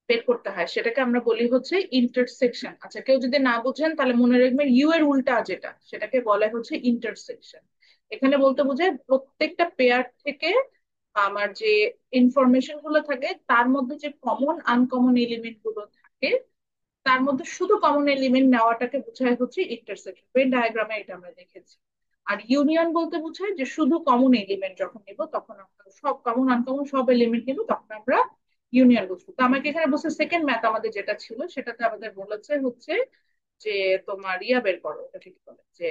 বের করতে হয়, সেটাকে আমরা বলি হচ্ছে ইন্টারসেকশন। আচ্ছা, কেউ যদি না বুঝেন তাহলে মনে রাখবেন ইউ এর উল্টা যেটা সেটাকে বলে হচ্ছে ইন্টারসেকশন। এখানে বলতে বোঝায় প্রত্যেকটা পেয়ার থেকে আমার যে ইনফরমেশন গুলো থাকে তার মধ্যে যে কমন আনকমন এলিমেন্ট গুলো থাকে তার মধ্যে শুধু কমন এলিমেন্ট নেওয়াটাকে বোঝায় হচ্ছে ইন্টারসেকশন। ভেন ডায়াগ্রামে এটা আমরা দেখেছি। আর ইউনিয়ন বলতে বোঝায় যে শুধু কমন এলিমেন্ট যখন নিব তখন আমরা সব কমন আনকমন সব এলিমেন্ট নিব তখন আমরা ইউনিয়ন বুঝবো। তো আমাকে এখানে বলছে সেকেন্ড ম্যাথ আমাদের যেটা ছিল সেটাতে আমাদের বলেছে হচ্ছে যে তোমার ইয়া বের করো, এটা ঠিক বলে যে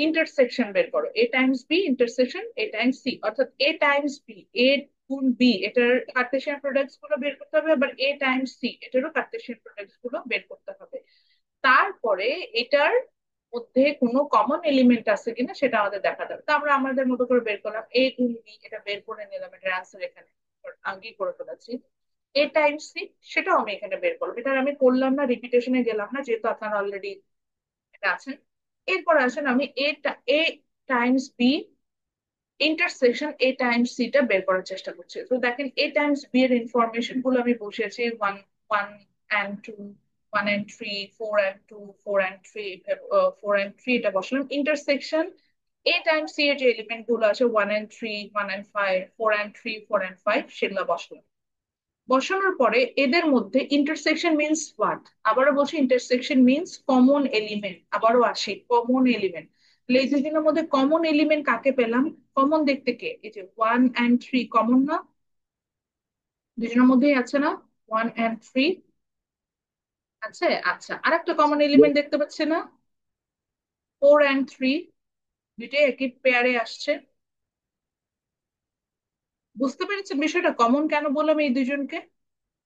ইন্টারসেকশন বের করো, A times B intersection A times C, অর্থাৎ এ টাইমস বি, এ গুণ বি এটার কার্টেসিয়ান প্রোডাক্টস গুলো বের করতে হবে, আবার এ টাইমস সি এটারও কার্টেসিয়ান প্রোডাক্টস গুলো বের করতে হবে। তারপরে এটার মধ্যে কোনো কমন এলিমেন্ট আছে কিনা সেটা আমাদের দেখা যাবে। তো আমরা আমাদের মতো করে বের করলাম, এ গুণ বি এটা বের করে নিলাম, এটার অ্যান্সার এখানে আগেই করে ফেলেছি। এ টাইমস সি সেটাও আমি এখানে বের করলাম, এটা আমি করলাম না, রিপিটেশনে গেলাম না, যেহেতু আপনারা অলরেডি এটা আছেন। এরপর আসেন আমি A times B intersection A times C টা বের করার চেষ্টা করছি। তো দেখেন এ টাইমস বি এর ইনফরমেশন গুলো আমি বসিয়েছি one one and two, one and three, four and two, four and three, four and three এটা বসলাম। ইন্টারসেকশন এ টাইমস সি এর যে এলিমেন্ট গুলো আছে one and three, one and five, four and three, four and five সেগুলো বসলাম। বসানোর পরে এদের মধ্যে ইন্টারসেকশন মিনস হোয়াট, আবারও বলছি ইন্টারসেকশন মিনস কমন এলিমেন্ট, আবারও আসি কমন এলিমেন্ট। এই দুজনের মধ্যে কমন এলিমেন্ট কাকে পেলাম, কমন দেখতে কে, এই যে ওয়ান অ্যান্ড থ্রি কমন না, দুজনের মধ্যেই আছে না ওয়ান অ্যান্ড থ্রি আছে। আচ্ছা, আর একটা কমন এলিমেন্ট দেখতে পাচ্ছে না, ফোর অ্যান্ড থ্রি, দুইটাই একই পেয়ারে আসছে। বুঝতে পেরেছেন বিষয়টা, কমন কেন বললাম এই দুজনকে,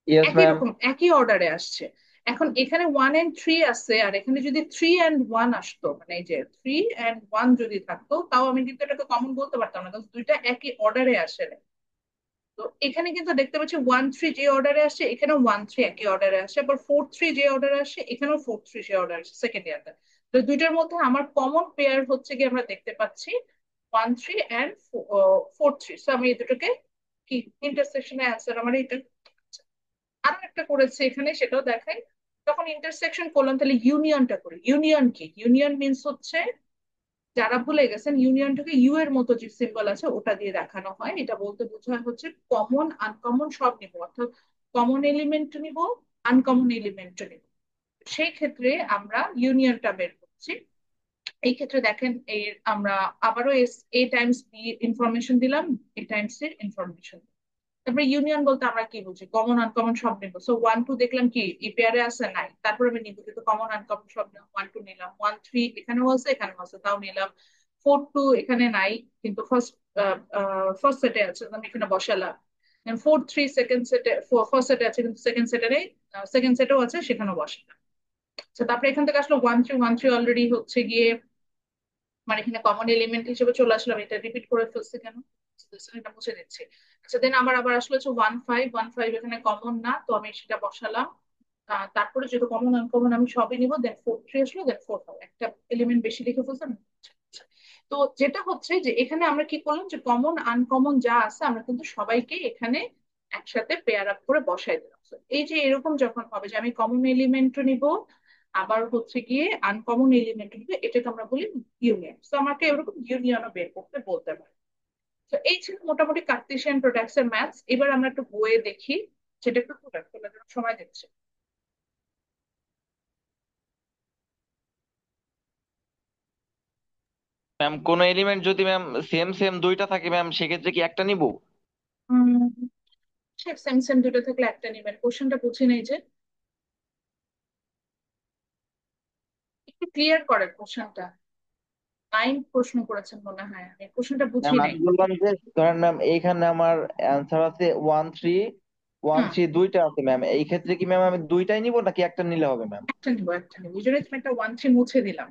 ইয়েস একই ম্যাম। রকম একই অর্ডারে আসছে। এখন এখানে ওয়ান এন্ড থ্রি আছে, আর এখানে যদি থ্রি অ্যান্ড ওয়ান আসতো, মানে এই যে থ্রি অ্যান্ড ওয়ান যদি থাকতো তাও আমি কিন্তু এটাকে কমন বলতে পারতাম না, কারণ দুইটা একই অর্ডারে আসে। তো এখানে কিন্তু দেখতে পাচ্ছি ওয়ান থ্রি যে অর্ডারে আসছে এখানেও ওয়ান থ্রি একই অর্ডারে আসছে, আবার ফোর থ্রি যে অর্ডারে আসছে এখানেও ফোর থ্রি যে অর্ডার আসছে সেকেন্ড ইয়ারটা। তো দুইটার মধ্যে আমার কমন পেয়ার হচ্ছে কি আমরা দেখতে পাচ্ছি one three and four three. তো আমি এই দুটোকে কি ইন্টারসেকশনের অ্যান্সার আমার এটা। আরো একটা করেছে এখানে সেটাও দেখাই, যখন ইন্টারসেকশন করলাম তাহলে ইউনিয়নটা করি। ইউনিয়ন কি, ইউনিয়ন মিনস হচ্ছে, যারা ভুলে গেছেন ইউনিয়নটাকে ইউ এর মতো যে সিম্বল আছে ওটা দিয়ে দেখানো হয়, এটা বলতে বোঝায় হচ্ছে কমন আনকমন সব নিব, অর্থাৎ কমন এলিমেন্ট নিব আনকমন এলিমেন্ট নিব। সেই ক্ষেত্রে আমরা ইউনিয়নটা বের করছি। এই ক্ষেত্রে দেখেন এই আমরা আবারও এ টাইমস বি ইনফরমেশন দিলাম, এ টাইমস এর ইনফরমেশন। তারপরে ইউনিয়ন বলতে আমরা কি বুঝি, কমন আনকমন সব নিবো। সো ওয়ান টু দেখলাম কি এই পেয়ারে আছে নাই, তারপরে আমি নিবো কিন্তু কমন আনকমন সব নিলাম, ওয়ান টু নিলাম, ওয়ান থ্রি এখানেও আছে এখানেও আছে তাও নিলাম, ফোর টু এখানে নাই কিন্তু ফার্স্ট ফার্স্ট সেটে আছে আমি এখানে বসালাম, ফোর থ্রি সেকেন্ড সেটে, ফার্স্ট সেটে আছে কিন্তু সেকেন্ড সেটে নেই, সেকেন্ড সেটেও আছে সেখানেও বসালাম। আচ্ছা, তারপরে এখান থেকে আসলো one three, one three already হচ্ছে গিয়ে মানে এখানে কমন এলিমেন্ট হিসেবে চলে আসলাম, এটা রিপিট করে ফেলছে কেন, এটা মুছে দিচ্ছি। আচ্ছা দেন আবার আবার আসলে হচ্ছে ওয়ান ফাইভ, ওয়ান ফাইভ এখানে কমন না তো আমি সেটা বসালাম। তারপরে যেহেতু কমন আনকমন আমি সবই নিবো, দেন ফোর থ্রি আসলো, দেন ফোর ফাইভ একটা এলিমেন্ট বেশি লিখে ফেলছেন। তো যেটা হচ্ছে যে এখানে আমরা কি করলাম যে কমন আনকমন যা আছে আমরা কিন্তু সবাইকে এখানে একসাথে পেয়ার আপ করে বসাই দিলাম। So, এই যে এরকম যখন হবে যে আমি কমন এলিমেন্ট নিব আবার হচ্ছে গিয়ে আনকমন এলিমেন্ট নিবে, এটাকে আমরা বলি ইউনিয়ন। তো আমাকে এরকম ইউনিয়নও বের করতে বলতে পারে। তো এই ছিল মোটামুটি কার্টেসিয়ান প্রোডাক্টস এর ম্যাথস। এবার আমরা একটু বইয়ে দেখি, সেটা একটু খোলার জন্য সময় দিচ্ছে। ম্যাম কোন এলিমেন্ট যদি ম্যাম সেম সেম দুইটা থাকে ম্যাম সেক্ষেত্রে কি একটা নিব? সেম সেম দুটো থাকলে একটা নিবেন, কোশ্চেনটা বুঝে নেই যে একটু ক্লিয়ার করেন কোশ্চেনটা, নাইন প্রশ্ন করেছেন মনে হয়, আমি কোশ্চেনটা বুঝি ম্যাম নাই। আমি বললাম যে ধরেন ম্যাম এইখানে আমার অ্যান্সার আছে ওয়ান থ্রি ওয়ান হুম, থ্রি দুইটা আছে ম্যাম, এই ক্ষেত্রে কি ম্যাম আমি দুইটাই নিব নাকি একটা নিলে হবে ম্যাম? একটা নিবো এই জন্য তুমি একটা 1 3 মুছে দিলাম।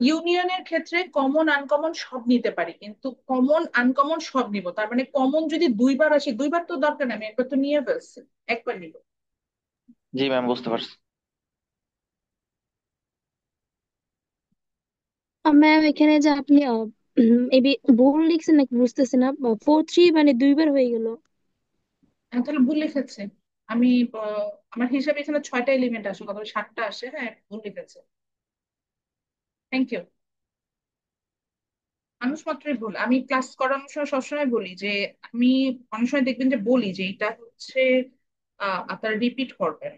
ইউনিয়নের ক্ষেত্রে কমন আনকমন সব নিতে পারি, কিন্তু কমন আনকমন সব নিব, তার মানে কমন যদি দুইবার আসে, দুইবার তো দরকার নেই, আমি একবার তো নিয়ে ফেলছি, একবার নিব। জি ম্যাম, বুঝতে পারছি। ম্যাম এখানে যে আপনি ভুল লিখছেন নাকি বুঝতেছি না, 4 3 মানে দুইবার হয়ে গেল। আমি তাহলে ভুল লিখেছি। আমি আমার হিসাবে এখানে 6টা এলিমেন্ট আসে, কত 7টা আসে, হ্যাঁ ভুল লিখেছে। Thank you. মানুষ মাত্রই ভুল। আমি ক্লাস করানোর সময় সবসময় বলি যে, আমি অনেক সময় দেখবেন যে বলি যে এটা হচ্ছে আপনারা রিপিট করবেন,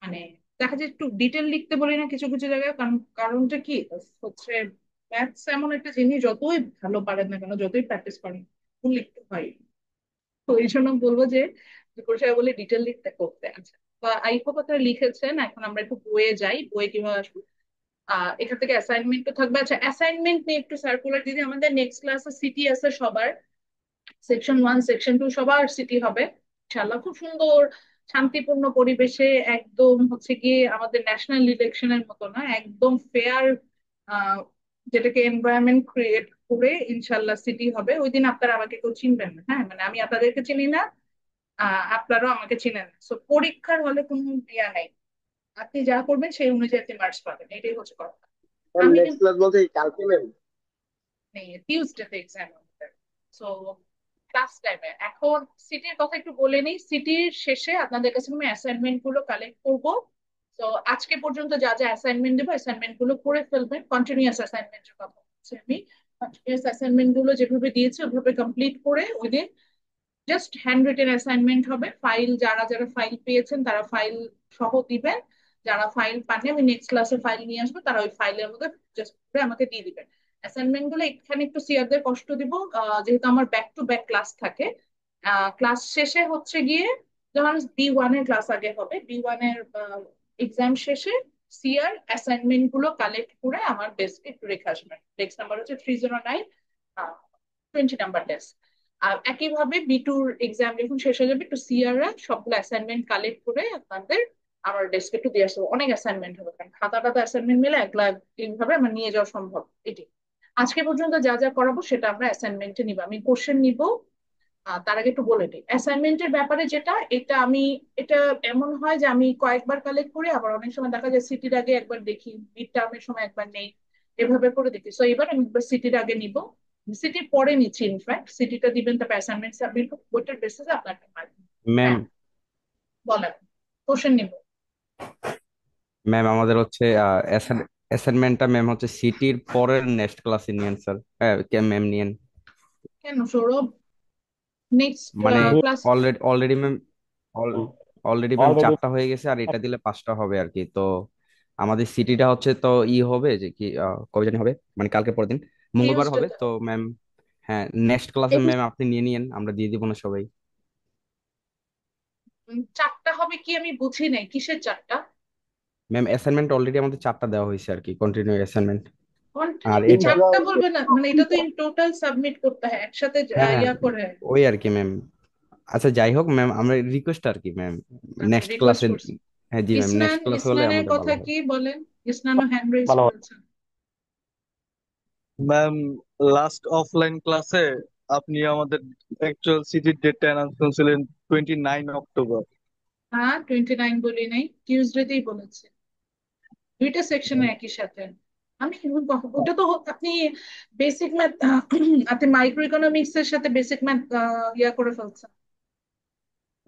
মানে দেখা যায় একটু ডিটেল লিখতে বলি না কিছু কিছু জায়গায়, কারণ কারণটা কি হচ্ছে, ম্যাথস এমন একটা জিনিস যতই ভালো পারেন না কেন, যতই প্র্যাকটিস করেন, ভুল লিখতে হয়। তো এই জন্য বলবো যে কোথায় বলে ডিটেল লিখতে করতে আছে। তো আই হোপ আপনারা লিখেছেন, এখন আমরা একটু বইয়ে যাই, বইয়ে কিভাবে আসবো। এখান থেকে অ্যাসাইনমেন্টও থাকবে। আচ্ছা, অ্যাসাইনমেন্ট নিয়ে একটু সার্কুলার দিদি, আমাদের নেক্সট ক্লাসে সিটি আছে সবার, সেকশন 1 সেকশন 2 সবার সিটি হবে ইনশাআল্লাহ, খুব সুন্দর শান্তিপূর্ণ পরিবেশে, একদম হচ্ছে গিয়ে আমাদের ন্যাশনাল ইলেকশনের মতো না, একদম ফেয়ার, যেটাকে এনভায়রনমেন্ট ক্রিয়েট করে ইনশাআল্লাহ সিটি হবে। ওই দিন আপনারা আমাকে কেউ চিনবেন না, হ্যাঁ মানে আমি আপনাদেরকে চিনি না, আপনারাও আমাকে চিনেন না, সো পরীক্ষার হলে কোনো ইয়া নাই, আপনি যা করবেন সেই অনুযায়ী আপনি মার্কস পাবেন, এটাই হচ্ছে কথা। ম্যাম আমি নেক্সট কিন্তু ক্লাস বলতে কালকে ম্যাম? টিউসডেতে এক্সাম আমাদের, সো ক্লাস টাইমে এখন সিটির কথা একটু বলে নিই। সিটির শেষে আপনাদের কাছে আমি অ্যাসাইনমেন্ট গুলো কালেক্ট করবো। তো আজকে পর্যন্ত যা যা অ্যাসাইনমেন্ট দেবো অ্যাসাইনমেন্ট গুলো করে ফেলবেন, কন্টিনিউয়াস অ্যাসাইনমেন্টের কথা বলছি আমি। কন্টিনিউয়াস অ্যাসাইনমেন্ট গুলো যেভাবে দিয়েছে ওভাবে কমপ্লিট করে ওই দিন জাস্ট হ্যান্ড রিটেন অ্যাসাইনমেন্ট হবে। ফাইল যারা যারা ফাইল পেয়েছেন তারা ফাইল সহ দিবেন, যারা ফাইল পাননি আমি নেক্সট ক্লাসে ফাইল নিয়ে আসবো, তারা ওই ফাইলের মধ্যে জাস্ট করে আমাকে দিয়ে দিবেন। অ্যাসাইনমেন্ট গুলো এখানে একটু সিয়ারদের কষ্ট দিব, যেহেতু আমার ব্যাক টু ব্যাক ক্লাস থাকে। ক্লাস শেষে হচ্ছে গিয়ে, যেমন B1 এর ক্লাস আগে হবে, B1 এর এক্সাম শেষে সিআর অ্যাসাইনমেন্ট গুলো কালেক্ট করে আমার ডেস্কে একটু রেখে আসবেন। ডেস্ক নাম্বার হচ্ছে 309, 20 নাম্বার ডেস্ক। আর একইভাবে B2 এক্সাম যখন শেষ হয়ে যাবে, একটু সিআররা সবগুলো অ্যাসাইনমেন্ট কালেক্ট করে আপনাদের আমার ডেস্কে একটু দিয়ে আসবো। অনেক অ্যাসাইনমেন্ট হবে, কারণ খাতা টাতা অ্যাসাইনমেন্ট মিলে 1 লাখ এইভাবে আমার নিয়ে যাওয়া সম্ভব। এটি আজকে পর্যন্ত যা যা করাবো সেটা আমরা অ্যাসাইনমেন্টে নিবো, আমি কোশ্চেন নিব। তার আগে একটু বলে দিই অ্যাসাইনমেন্টের ব্যাপারে, যেটা এটা আমি, এটা এমন হয় যে আমি কয়েকবার কালেক্ট করি, আবার অনেক সময় দেখা যায় সিটির আগে একবার দেখি, মিড টার্মের সময় একবার নেই, এভাবে করে দেখি। সো এবার আমি সিটির আগে নিব, সিটির পরে নিচ্ছি, ইনফ্যাক্ট সিটিটা দিবেন তারপর অ্যাসাইনমেন্ট সাবমিট, ওইটার বেসিসে আপনাকে মার্ক। ম্যাম। হ্যাঁ বলেন, কোশ্চেন নিব। ম্যাম আমাদের হচ্ছে অ্যাসাইনমেন্টটা ম্যাম হচ্ছে সিটির পরের নেক্সট ক্লাসে নিয়েন স্যার। হ্যাঁ ম্যাম নিয়েন। কেন সৌরভ, নেক্সট মানে class? Already already ma'am already ma'am already 4টা হয়ে গেছে, আর এটা দিলে 5টা হবে আর কি। তো আমাদের সিটিটা হচ্ছে তো হবে যে কি কবে জানি হবে, মানে কালকে পরের দিন মঙ্গলবার হবে টিউসডে। তো ম্যাম। হ্যাঁ নেক্সট ক্লাসে ম্যাম আপনি নিয়ে নিয়েন, আমরা দিয়ে দিব না সবাই। 4টা হবে কি আমি বুঝি নাই, কিসের 4টা? ম্যাম অ্যাসাইনমেন্ট অলরেডি আমাদের 4টা দেওয়া হয়েছে আর কি, কন্টিনিউ অ্যাসাইনমেন্ট। আর কন্টিনিউ এটা 4টা বলবে না, মানে এটা তো ইন টোটাল সাবমিট করতে হয় একসাথে, হ্যাঁ ইয়া করে। ওই আর কি ম্যাম। আচ্ছা যাই হোক ম্যাম, আমরা রিকোয়েস্ট আর কি ম্যাম আচ্ছা, নেক্সট রিকোয়েস্ট ক্লাসে। করছি। হ্যাঁ জি ম্যাম, ইসনান, নেক্সট ক্লাস হলে ইসনানের আমাদের কথা ভালো হয়। কি বলেন? ইসনানও হ্যান্ড রেজ ভালো হয়। করেছে। ম্যাম লাস্ট অফলাইন ক্লাসে আপনি আমাদের অ্যাকচুয়াল সিটির ডেটটা অ্যানাউন্স করেছিলেন 29 অক্টোবর। হ্যাঁ 29 বলি নাই, টিউসডেতেই বলেছে, দুইটা সেকশনে একই সাথে। আমি ওটা তো আপনি বেসিক ম্যাথ, আপনি মাইক্রো ইকোনমিক্স এর সাথে বেসিক ম্যাথ ইয়া করে ফেলছেন।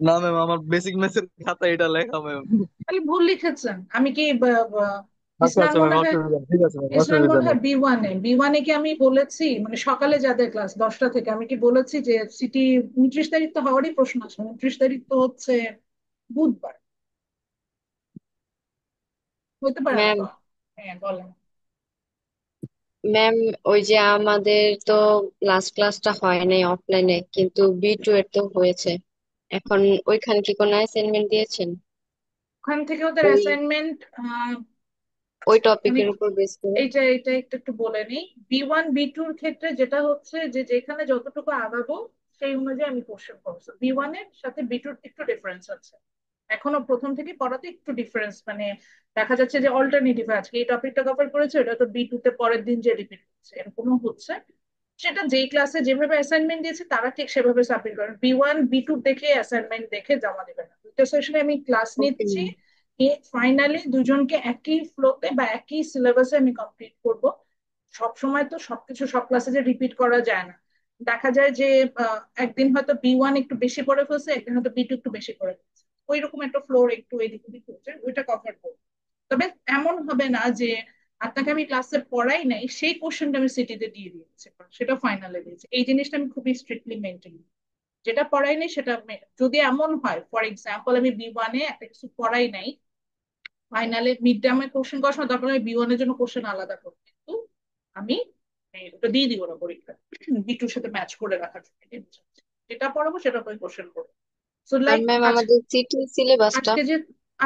না ম্যাম, আমার বেসিক ম্যাথের খাতা এটা লেখা ম্যাম। তাহলে ভুল লিখেছেন। আমি কি আচ্ছা ইসনান আচ্ছা ম্যাম, মনে হয়, অসুবিধা নেই। ঠিক আছে ম্যাম, ইসনান অসুবিধা মনে নেই। হয় B1 এ কি আমি বলেছি, মানে সকালে যাদের ক্লাস 10টা থেকে, আমি কি বলেছি যে সিটি 29 তারিখ তো হওয়ারই প্রশ্ন আছে, 29 তারিখ তো হচ্ছে বুধবার, হইতে পারে না ম্যাম তো? হ্যাঁ বলেন। ম্যাম ওই যে আমাদের তো লাস্ট ক্লাসটা হয় নাই অফলাইনে, কিন্তু B2 এর তো হয়েছে। এখন ওইখানে কি কোনো অ্যাসাইনমেন্ট দিয়েছেন ওখান থেকে ওদের ওই অ্যাসাইনমেন্ট, ওই আমি টপিকের উপর বেস করে? এইটা একটু একটু বলে নিই। B1 B2 এর ক্ষেত্রে যেটা হচ্ছে যে যেখানে যতটুকু আগাবো সেই অনুযায়ী আমি কোশ্চেন করবো। B1 এর সাথে B2 একটু ডিফারেন্স আছে, এখনো প্রথম থেকে পড়াতে একটু ডিফারেন্স, মানে দেখা যাচ্ছে যে অল্টারনেটিভ আজকে এই টপিকটা কভার করেছে, ওটা তো B2 তে পরের দিন যে রিপিট হচ্ছে এরকমও হচ্ছে। সেটা যেই ক্লাসে যেভাবে অ্যাসাইনমেন্ট দিয়েছে তারা ঠিক সেভাবে সাবমিট করেন, B1 B2 দেখে অ্যাসাইনমেন্ট দেখে জমা দেবে না। দুটো সেশনে আমি ক্লাস ওকে নিচ্ছি, ম্যাম। ফাইনালি দুজনকে একই ফ্লোতে বা একই সিলেবাসে আমি কমপ্লিট করব। সব সময় তো সবকিছু সব ক্লাসে যে রিপিট করা যায় না, দেখা যায় যে একদিন হয়তো B1 একটু বেশি পড়ে ফেলছে, একদিন হয়তো B2 একটু বেশি পড়ে ফেলছে, ওই রকম একটা ফ্লোর একটু এদিক ওদিক হচ্ছে, ওইটা কভার করবো। তবে এমন হবে না যে আপনাকে আমি ক্লাসে পড়াই নাই সেই কোশ্চেনটা আমি সিটিতে দিয়ে দিয়েছি, সেটা ফাইনালে দিয়েছি, এই জিনিসটা আমি খুবই স্ট্রিক্টলি মেনটেন। যেটা পড়াই নাই সেটা যদি এমন হয়, ফর এক্সাম্পল আমি B1 একটা কিছু পড়াই নাই, ফাইনালে মিড টার্মে কোশ্চেন করার সময় তারপরে আমি B1 এর জন্য কোশ্চেন আলাদা করবো, কিন্তু আমি ওটা দিয়ে দিব না পরীক্ষা, B2 সাথে ম্যাচ করে রাখার জন্য। যেটা পড়াবো সেটা করে কোশ্চেন করবো। সো আর লাইক ম্যাম আমাদের সিটি সিলেবাসটা। আজকে যে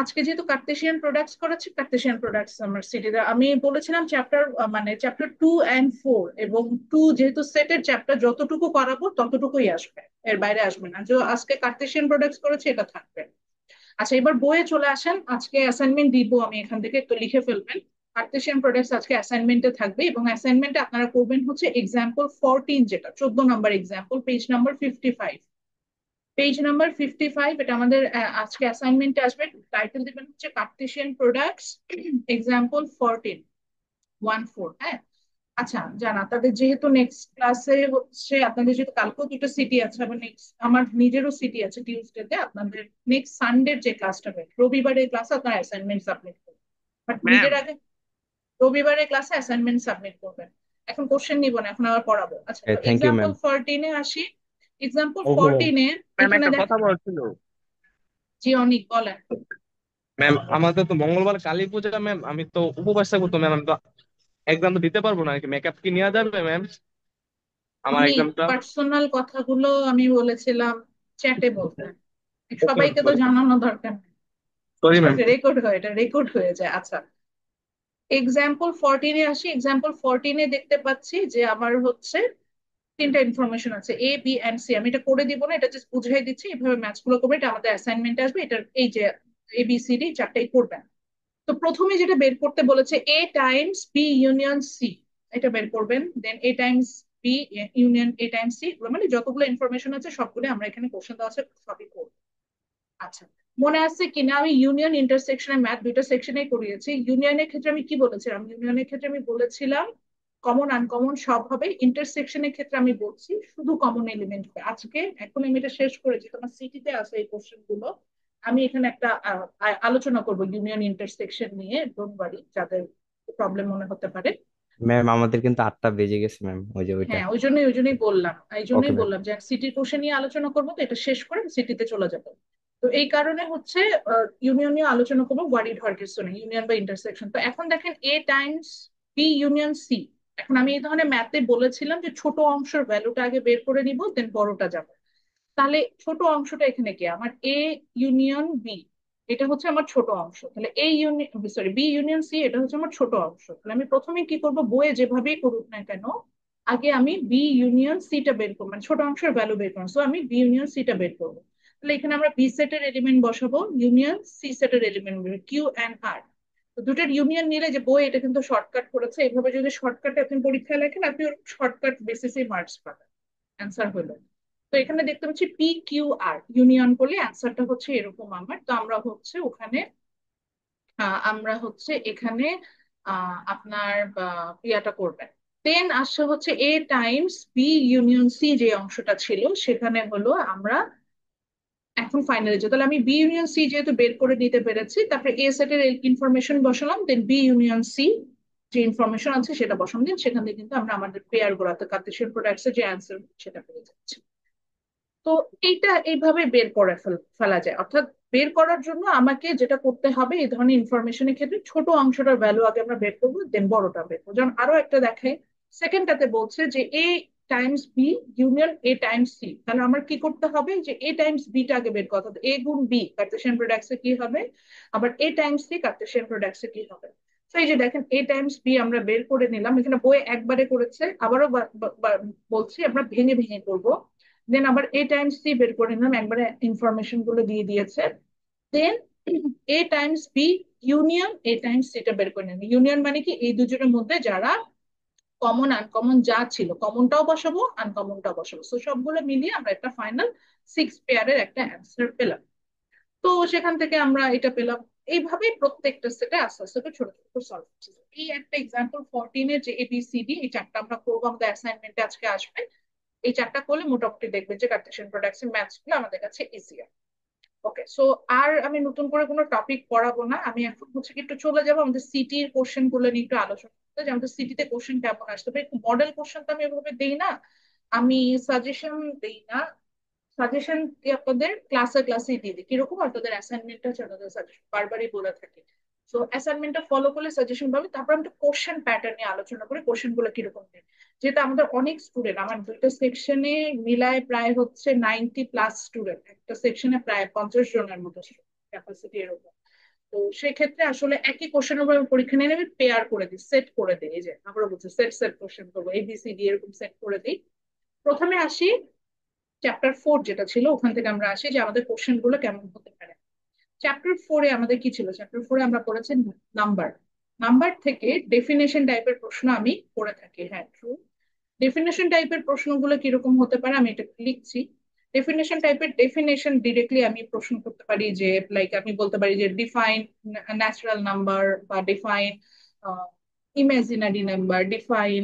আজকে যেহেতু কার্তেশিয়ান প্রোডাক্টস করাচ্ছি, কার্তেশিয়ান প্রোডাক্টস আমার সিটিতে আমি বলেছিলাম চ্যাপ্টার, মানে চ্যাপ্টার 2 and 4 এবং 2 যেহেতু সেটের চ্যাপ্টার, যতটুকু করাবো ততটুকুই আসবে, এর বাইরে আসবে না। যে আজকে কার্তেশিয়ান প্রোডাক্টস করেছি এটা থাকবে। আচ্ছা, এবার বইয়ে চলে আসেন, আজকে অ্যাসাইনমেন্ট দিব আমি এখান থেকে, তো লিখে ফেলবেন। কার্তেশিয়ান প্রোডাক্টস আজকে অ্যাসাইনমেন্টে থাকবে এবং অ্যাসাইনমেন্টে আপনারা করবেন হচ্ছে এক্সাম্পল 14, যেটা 14 নম্বর example, page number 55। Page number 55 এটা আমাদের আজকে অ্যাসাইনমেন্টে আসবে। টাইটেল দিবেন হচ্ছে কার্টেসিয়ান প্রোডাক্টস এক্সাম্পল 14 হ্যাঁ। আচ্ছা, জানা তাদের যেহেতু নেক্সট ক্লাসে হচ্ছে আপনাদের, যেহেতু কালকেও দুটো সিটি আছে, আবার নেক্সট আমার নিজেরও সিটি আছে টিউসডেতে, আপনাদের নেক্সট সানডের যে ক্লাসটা হবে, রবিবারের ক্লাসে আপনারা অ্যাসাইনমেন্ট সাবমিট করবেন, বাট ম্যাম। মিডের আগে রবিবারের ক্লাসে অ্যাসাইনমেন্ট সাবমিট করবেন। এখন কোশ্চেন নিব না, এখন আবার পড়াবো। আচ্ছা, তো থ্যাংক ইউ ম্যাম। এক্সাম্পল 14 আসি। এক্সাম্পল ওহো, 14 ম্যাম এখানে একটা কথা দেখেন। বলছিল। জি অনিক বলেন। ম্যাম আমাদের তো মঙ্গলবার কালী পূজা ম্যাম, আমি তো উপবাস থাকবো তো ম্যাম, আমি তো এক্সাম তো দিতে পারবো না, কি মেকআপ কি নেওয়া যাবে ম্যাম আমার অনেক এক্সামটা? পার্সোনাল কথাগুলো আমি বলেছিলাম চ্যাটে বলতে, ওকে সবাইকে তো সরি, জানানো দরকার নেই। Sorry ma'am. রেকর্ড হয়, এটা রেকর্ড হয়ে যায়। আচ্ছা, এক্সাম্পল 14 আসি। এক্সাম্পল 14 দেখতে পাচ্ছি যে আমার হচ্ছে তিনটা ইনফরমেশন আছে, A B and C। আমি এটা করে দিব না, এটা জাস্ট বুঝাই দিচ্ছি, এইভাবে ম্যাচ গুলো করবে, এটা আমাদের অ্যাসাইনমেন্ট আসবে। এটা এই যে ABCD চারটাই করবেন। তো প্রথমে যেটা বের করতে বলেছে A times B union C, এটা বের করবেন। দেন A times B union A times C, মানে যতগুলো ইনফরমেশন আছে সবগুলো আমরা এখানে কোশ্চেন দেওয়া আছে সবই করবো। আচ্ছা, মনে আছে কিনা আমি ইউনিয়ন ইন্টারসেকশনের ম্যাথ দুইটা সেকশনে করিয়েছি। ইউনিয়নের ক্ষেত্রে আমি কি বলেছিলাম? ইউনিয়নের ক্ষেত্রে আমি বলেছিলাম কমন আনকমন সব হবে, ইন্টারসেকশনের ক্ষেত্রে আমি বলছি শুধু কমন এলিমেন্ট হবে। আজকে এখন আমি এটা শেষ করেছি, তোমার সিটিতে আছে এই কোশ্চেন গুলো। আমি এখানে একটা আলোচনা করব ইউনিয়ন ইন্টারসেকশন নিয়ে, ডোন্ট ওয়ারি যাদের প্রবলেম মনে হতে পারে। ম্যাম আমাদের কিন্তু 8টা বেজে গেছে ম্যাম, ওই যে ওইটা। হ্যাঁ, ওই জন্যই বললাম, এই ওকে জন্যই ম্যাম। বললাম যে সিটির কোশ্চেন নিয়ে আলোচনা করবো, তো এটা শেষ করে সিটিতে চলে যাবো। তো এই কারণে হচ্ছে ইউনিয়ন নিয়ে আলোচনা করবো, ওয়ারিড হওয়ার কিছু নেই, ইউনিয়ন বা ইন্টারসেকশন। তো এখন দেখেন A times B union C। এখন আমি এই ধরনের ম্যাথে বলেছিলাম যে ছোট অংশের ভ্যালুটা আগে বের করে নিব, দেন বড়টা যাবে। তাহলে ছোট অংশটা এখানে কি আমার A union B, এটা হচ্ছে আমার ছোট অংশ। তাহলে B union C এটা হচ্ছে আমার ছোট অংশ। তাহলে আমি প্রথমে কি করব, বইয়ে যেভাবেই করুক না কেন আগে আমি B union C টা বের করবো, মানে ছোট অংশের ভ্যালু বের করবো। সো আমি B union C টা বের করবো। তাহলে এখানে আমরা বি সেটের এলিমেন্ট বসাবো, ইউনিয়ন সি সেটের এলিমেন্ট Q and R। তো দুটোর ইউনিয়ন নিলে যে বই এটা কিন্তু শর্টকাট করেছে, এইভাবে যদি শর্টকাটে আপনি পরীক্ষায় লেখেন আপনি শর্টকাট বেসিসে মার্কস পাবেন, অ্যান্সার হলো। তো এখানে দেখতে পাচ্ছি PQR ইউনিয়ন করলে অ্যান্সারটা হচ্ছে এরকম আমার। তো আমরা হচ্ছে এখানে আপনার ইয়াটা করবেন। দেন আসছে হচ্ছে A times B union C, যে অংশটা ছিল সেখানে হলো আমরা এখন ফাইনালি যে, তাহলে আমি B union C যেহেতু বের করে নিতে পেরেছি, তারপরে A সেটের ইনফরমেশন বসালাম, দেন B union C যে ইনফরমেশন আছে সেটা বসালাম, দেন সেখান থেকে কিন্তু আমরা আমাদের পেয়ার গুলাতে কার্টেসিয়ান প্রোডাক্টস এর যে অ্যান্সার সেটা পেয়ে যাচ্ছি। তো এইটা এইভাবে বের করে ফেলা যায়। অর্থাৎ বের করার জন্য আমাকে যেটা করতে হবে, এই ধরনের ইনফরমেশনের ক্ষেত্রে ছোট অংশটার ভ্যালু আগে আমরা বের করবো, দেন বড়টা বের করবো। যেমন আরো একটা দেখাই, সেকেন্ডটাতে বলছে যে A times B union A times C। তাহলে আমার কি করতে হবে, যে A times B টা আগে বের করতে হবে। A গুণ B কার্টেসিয়ান প্রোডাক্টস এ কি হবে, আবার A times C Cartesian products এ কি হবে। তো এই যে দেখেন A times B আমরা বের করে নিলাম, এখানে বই একবারে করেছে, আবারও বলছি আমরা ভেঙে ভেঙে করবো। দেন আবার এ টাইমস সি বের করে নিলাম, একবারে ইনফরমেশন গুলো দিয়ে দিয়েছে। Then A times B union A times সিটা বের করে নিলাম। ইউনিয়ন মানে কি, এই দুজনের মধ্যে যারা কমন আনকমন যা ছিল, কমনটাও বসাবো আনকমনটাও বসাবো, তো সবগুলো মিলিয়ে আমরা একটা ফাইনাল 6 পেয়ারের একটা অ্যান্সার পেলাম। তো সেখান থেকে আমরা এটা পেলাম। এইভাবে প্রত্যেকটা সেটে আস্তে আস্তে করে ছোট ছোট সলভ করছি। এই একটা এক্সাম্পল 14 এর যে এবিসিডি, এই চারটা আমরা করবো, আমাদের অ্যাসাইনমেন্টে আজকে আসবে। এই চারটা করলে মোটামুটি দেখবেন যে কার্টেসিয়ান প্রোডাক্টস এর ম্যাথস গুলো আমাদের কাছে ইজিয়ার। ওকে, সো আর আমি নতুন করে কোনো টপিক পড়াবো না, আমি এখন হচ্ছে কি একটু চলে যাবো আমাদের সিটির কোশ্চেন গুলো নিয়ে একটু আলোচনা করতে, যে আমাদের সিটিতে কোশ্চেন কেমন আসতে পারে। মডেল কোশ্চেন তো আমি এভাবে দেই না, আমি সাজেশন দেই না। সাজেশন কি আপনাদের ক্লাসে ক্লাসে দিয়ে দিই, কিরকম আপনাদের অ্যাসাইনমেন্টটা হচ্ছে আপনাদের সাজেশন, বারবারই বলে থাকি। তো অ্যাসাইনমেন্টটা ফলো করলে সাজেশন পাবে, তারপর আমরা কোশ্চেন প্যাটার্ন নিয়ে আলোচনা করি, কোশ্চেন গুলো কিরকম নেই। যেহেতু আমাদের অনেক স্টুডেন্ট, আমার দুইটা সেকশনে মিলায় প্রায় হচ্ছে 90+ স্টুডেন্ট, একটা সেকশনে প্রায় 50 জনের মতো ক্যাপাসিটি এরকম। তো সেক্ষেত্রে আসলে একই কোশ্চেনের উপর আমি পরীক্ষা নিয়ে নেবে পেয়ার করে দিই, সেট করে দিই, এই যে আমরা বলছি সেট সেট কোশ্চেন করবো, এবিসিডি এরকম সেট করে দিই। প্রথমে আসি চ্যাপ্টার 4 যেটা ছিল, ওখান থেকে আমরা আসি যে আমাদের কোশ্চেন গুলো কেমন হতে পারে। চ্যাপ্টার 4-এ আমাদের কি ছিল, চ্যাপ্টার 4-এ আমরা পড়েছি নাম্বার। নাম্বার থেকে ডেফিনেশন টাইপের প্রশ্ন আমি করে থাকি, হ্যাঁ ট্রু। ডেফিনেশন টাইপের প্রশ্নগুলো কিরকম হতে পারে আমি এটা লিখছি। ডেফিনেশন টাইপের ডেফিনেশন ডিরেক্টলি আমি প্রশ্ন করতে পারি, যে লাইক আমি বলতে পারি যে ডিফাইন ন্যাচারাল নাম্বার, বা define imaginary number, define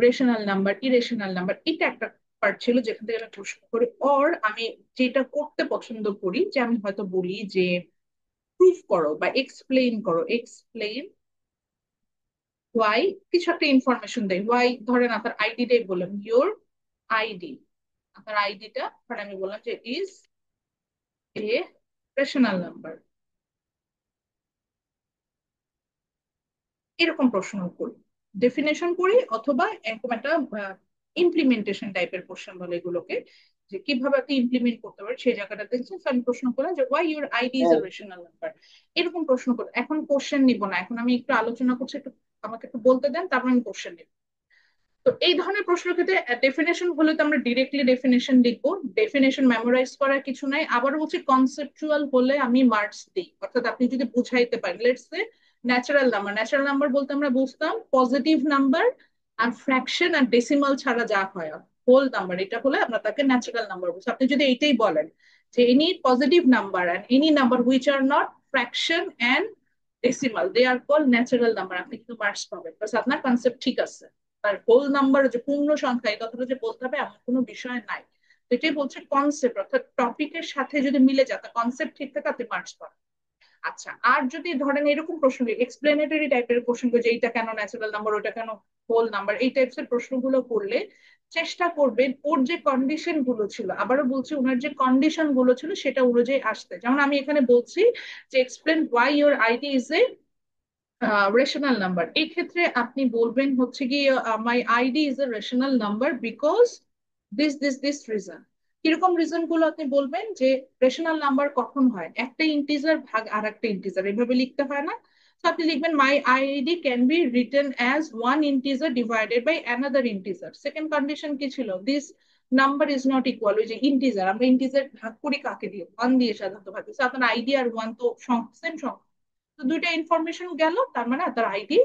rational number, irrational number. এটা একটা পার্ট ছিল যেখান থেকে আমি প্রশ্ন করি। অর আমি যেটা করতে পছন্দ করি, যে আমি হয়তো বলি যে প্রুফ করো বা এক্সপ্লেইন করো, এক্সপ্লেইন ওয়াই, কিছু একটা ইনফরমেশন দেয় ওয়াই, ধরেন আপনার আইডিটাই বললাম, ইউর আইডি, আপনার আইডিটা ধরেন আমি বললাম যে ইজ এ রেশনাল নাম্বার, এরকম প্রশ্ন করি, ডেফিনেশন করি, অথবা এরকম একটা ইমপ্লিমেন্টেশন টাইপের কোশ্চেন বলে এগুলোকে, যে কিভাবে আপনি ইমপ্লিমেন্ট করতে পারেন সেই জায়গাটা দেখছেন। আমি প্রশ্ন করলাম যে why your ID is a rational number, এরকম প্রশ্ন করে। এখন কোশ্চেন নিব না, এখন আমি একটু আলোচনা করছি, একটু আমাকে একটু বলতে দেন, তারপর আমি কোশ্চেন নিব। তো এই ধরনের প্রশ্নের ক্ষেত্রে ডেফিনেশন হলে তো আমরা ডিরেক্টলি ডেফিনেশন লিখবো, ডেফিনেশন মেমোরাইজ করার কিছু নাই। আবার হচ্ছে কনসেপচুয়াল হলে আমি মার্কস দিই, অর্থাৎ আপনি যদি বুঝাইতে পারেন, let's say natural number, natural number বলতে আমরা বুঝতাম পজিটিভ নাম্বার আর ফ্র্যাকশন আর ডেসিমাল ছাড়া যা হয়, হোল নাম্বার, এটা হলে আমরা তাকে ন্যাচারাল নাম্বার বলছি। আপনি যদি এইটাই বলেন যে any positive number and any number which are not fraction and decimal, they are call natural number, আপনি কিন্তু মার্কস পাবেন, বাস আপনার কনসেপ্ট ঠিক আছে। আর হোল নাম্বার যে পূর্ণ সংখ্যা, এই কথাটা যে বলতে হবে এমন কোনো বিষয় নাই। তো এটাই বলছে কনসেপ্ট, অর্থাৎ টপিকের সাথে যদি মিলে যায়, কনসেপ্ট ঠিক থাকে, আপনি মার্কস পাবেন। আচ্ছা, আর যদি ধরেন এরকম প্রশ্ন, এক্সপ্লেনেটরি টাইপের প্রশ্ন, যে এইটা কেন ন্যাচারাল নাম্বার, ওটা কেন হোল নাম্বার, এই টাইপস এর প্রশ্নগুলো করলে চেষ্টা করবেন ওর যে কন্ডিশন গুলো ছিল, আবারও বলছি ওনার যে কন্ডিশন গুলো ছিল সেটা অনুযায়ী আসতে। যেমন আমি এখানে বলছি যে explain why your ID is a rational number, এই ক্ষেত্রে আপনি বলবেন হচ্ছে কি my ID is a rational number because this reason. কিরকম রিজন গুলো আপনি বলবেন, যে রেশনাল নাম্বার কখন হয়, একটা ইন্টিজার ভাগ আর একটা ইন্টিজার, এভাবে লিখতে হয় না। তো আপনি লিখবেন my ID can be written as one integer divided by another integer. Second condition কি ছিল, this number is not equal, ওই যে ইন্টিজার, আমরা ইন্টিজার ভাগ করি কাকে দিয়ে, ওয়ান দিয়ে সাধারণত ভাগ করি, আপনার আইডি আর ওয়ান তো সেম সংখ্যা। তো দুইটা ইনফরমেশন গেল, তার মানে তার আইডি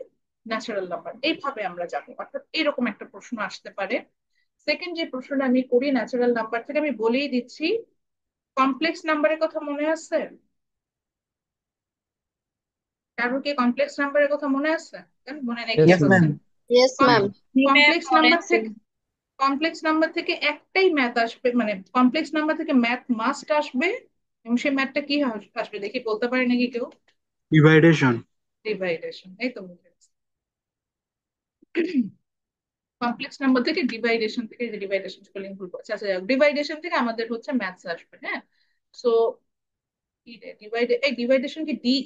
ন্যাচারাল নাম্বার, এইভাবে আমরা যাবো। অর্থাৎ এরকম একটা প্রশ্ন আসতে পারে। সেকেন্ড যে প্রশ্নটা আমি করি ন্যাচারাল নাম্বার থেকে, আমি বলেই দিচ্ছি, কমপ্লেক্স নাম্বারের কথা মনে আছে? কারোর কি কমপ্লেক্স নাম্বারের কথা মনে আছে? মনে নেই ইয়েস কিছু ম্যাম। বলছেন। Yes ma'am. কমপ্লেক্স নাম্বার থেকে, কমপ্লেক্স নাম্বার থেকে একটাই ম্যাথ আসবে, মানে কমপ্লেক্স নাম্বার থেকে ম্যাথ মাস্ট আসবে, এবং সেই ম্যাথটা কি আসবে দেখি, বলতে পারে নাকি কেউ? ডিভাইডেশন। ডিভাইডেশন, এই তো মুখে। কমপ্লেক্স নাম্বার থেকে ডিভাইডেশন থেকে, যে ডিভাইডেশন স্পেলিং ভুল করছে, আচ্ছা ডিভাইডেশন থেকে আমাদের হচ্ছে ম্যাথস আসবে, হ্যাঁ। সো এই ডিভাইডেশন কি ডিই,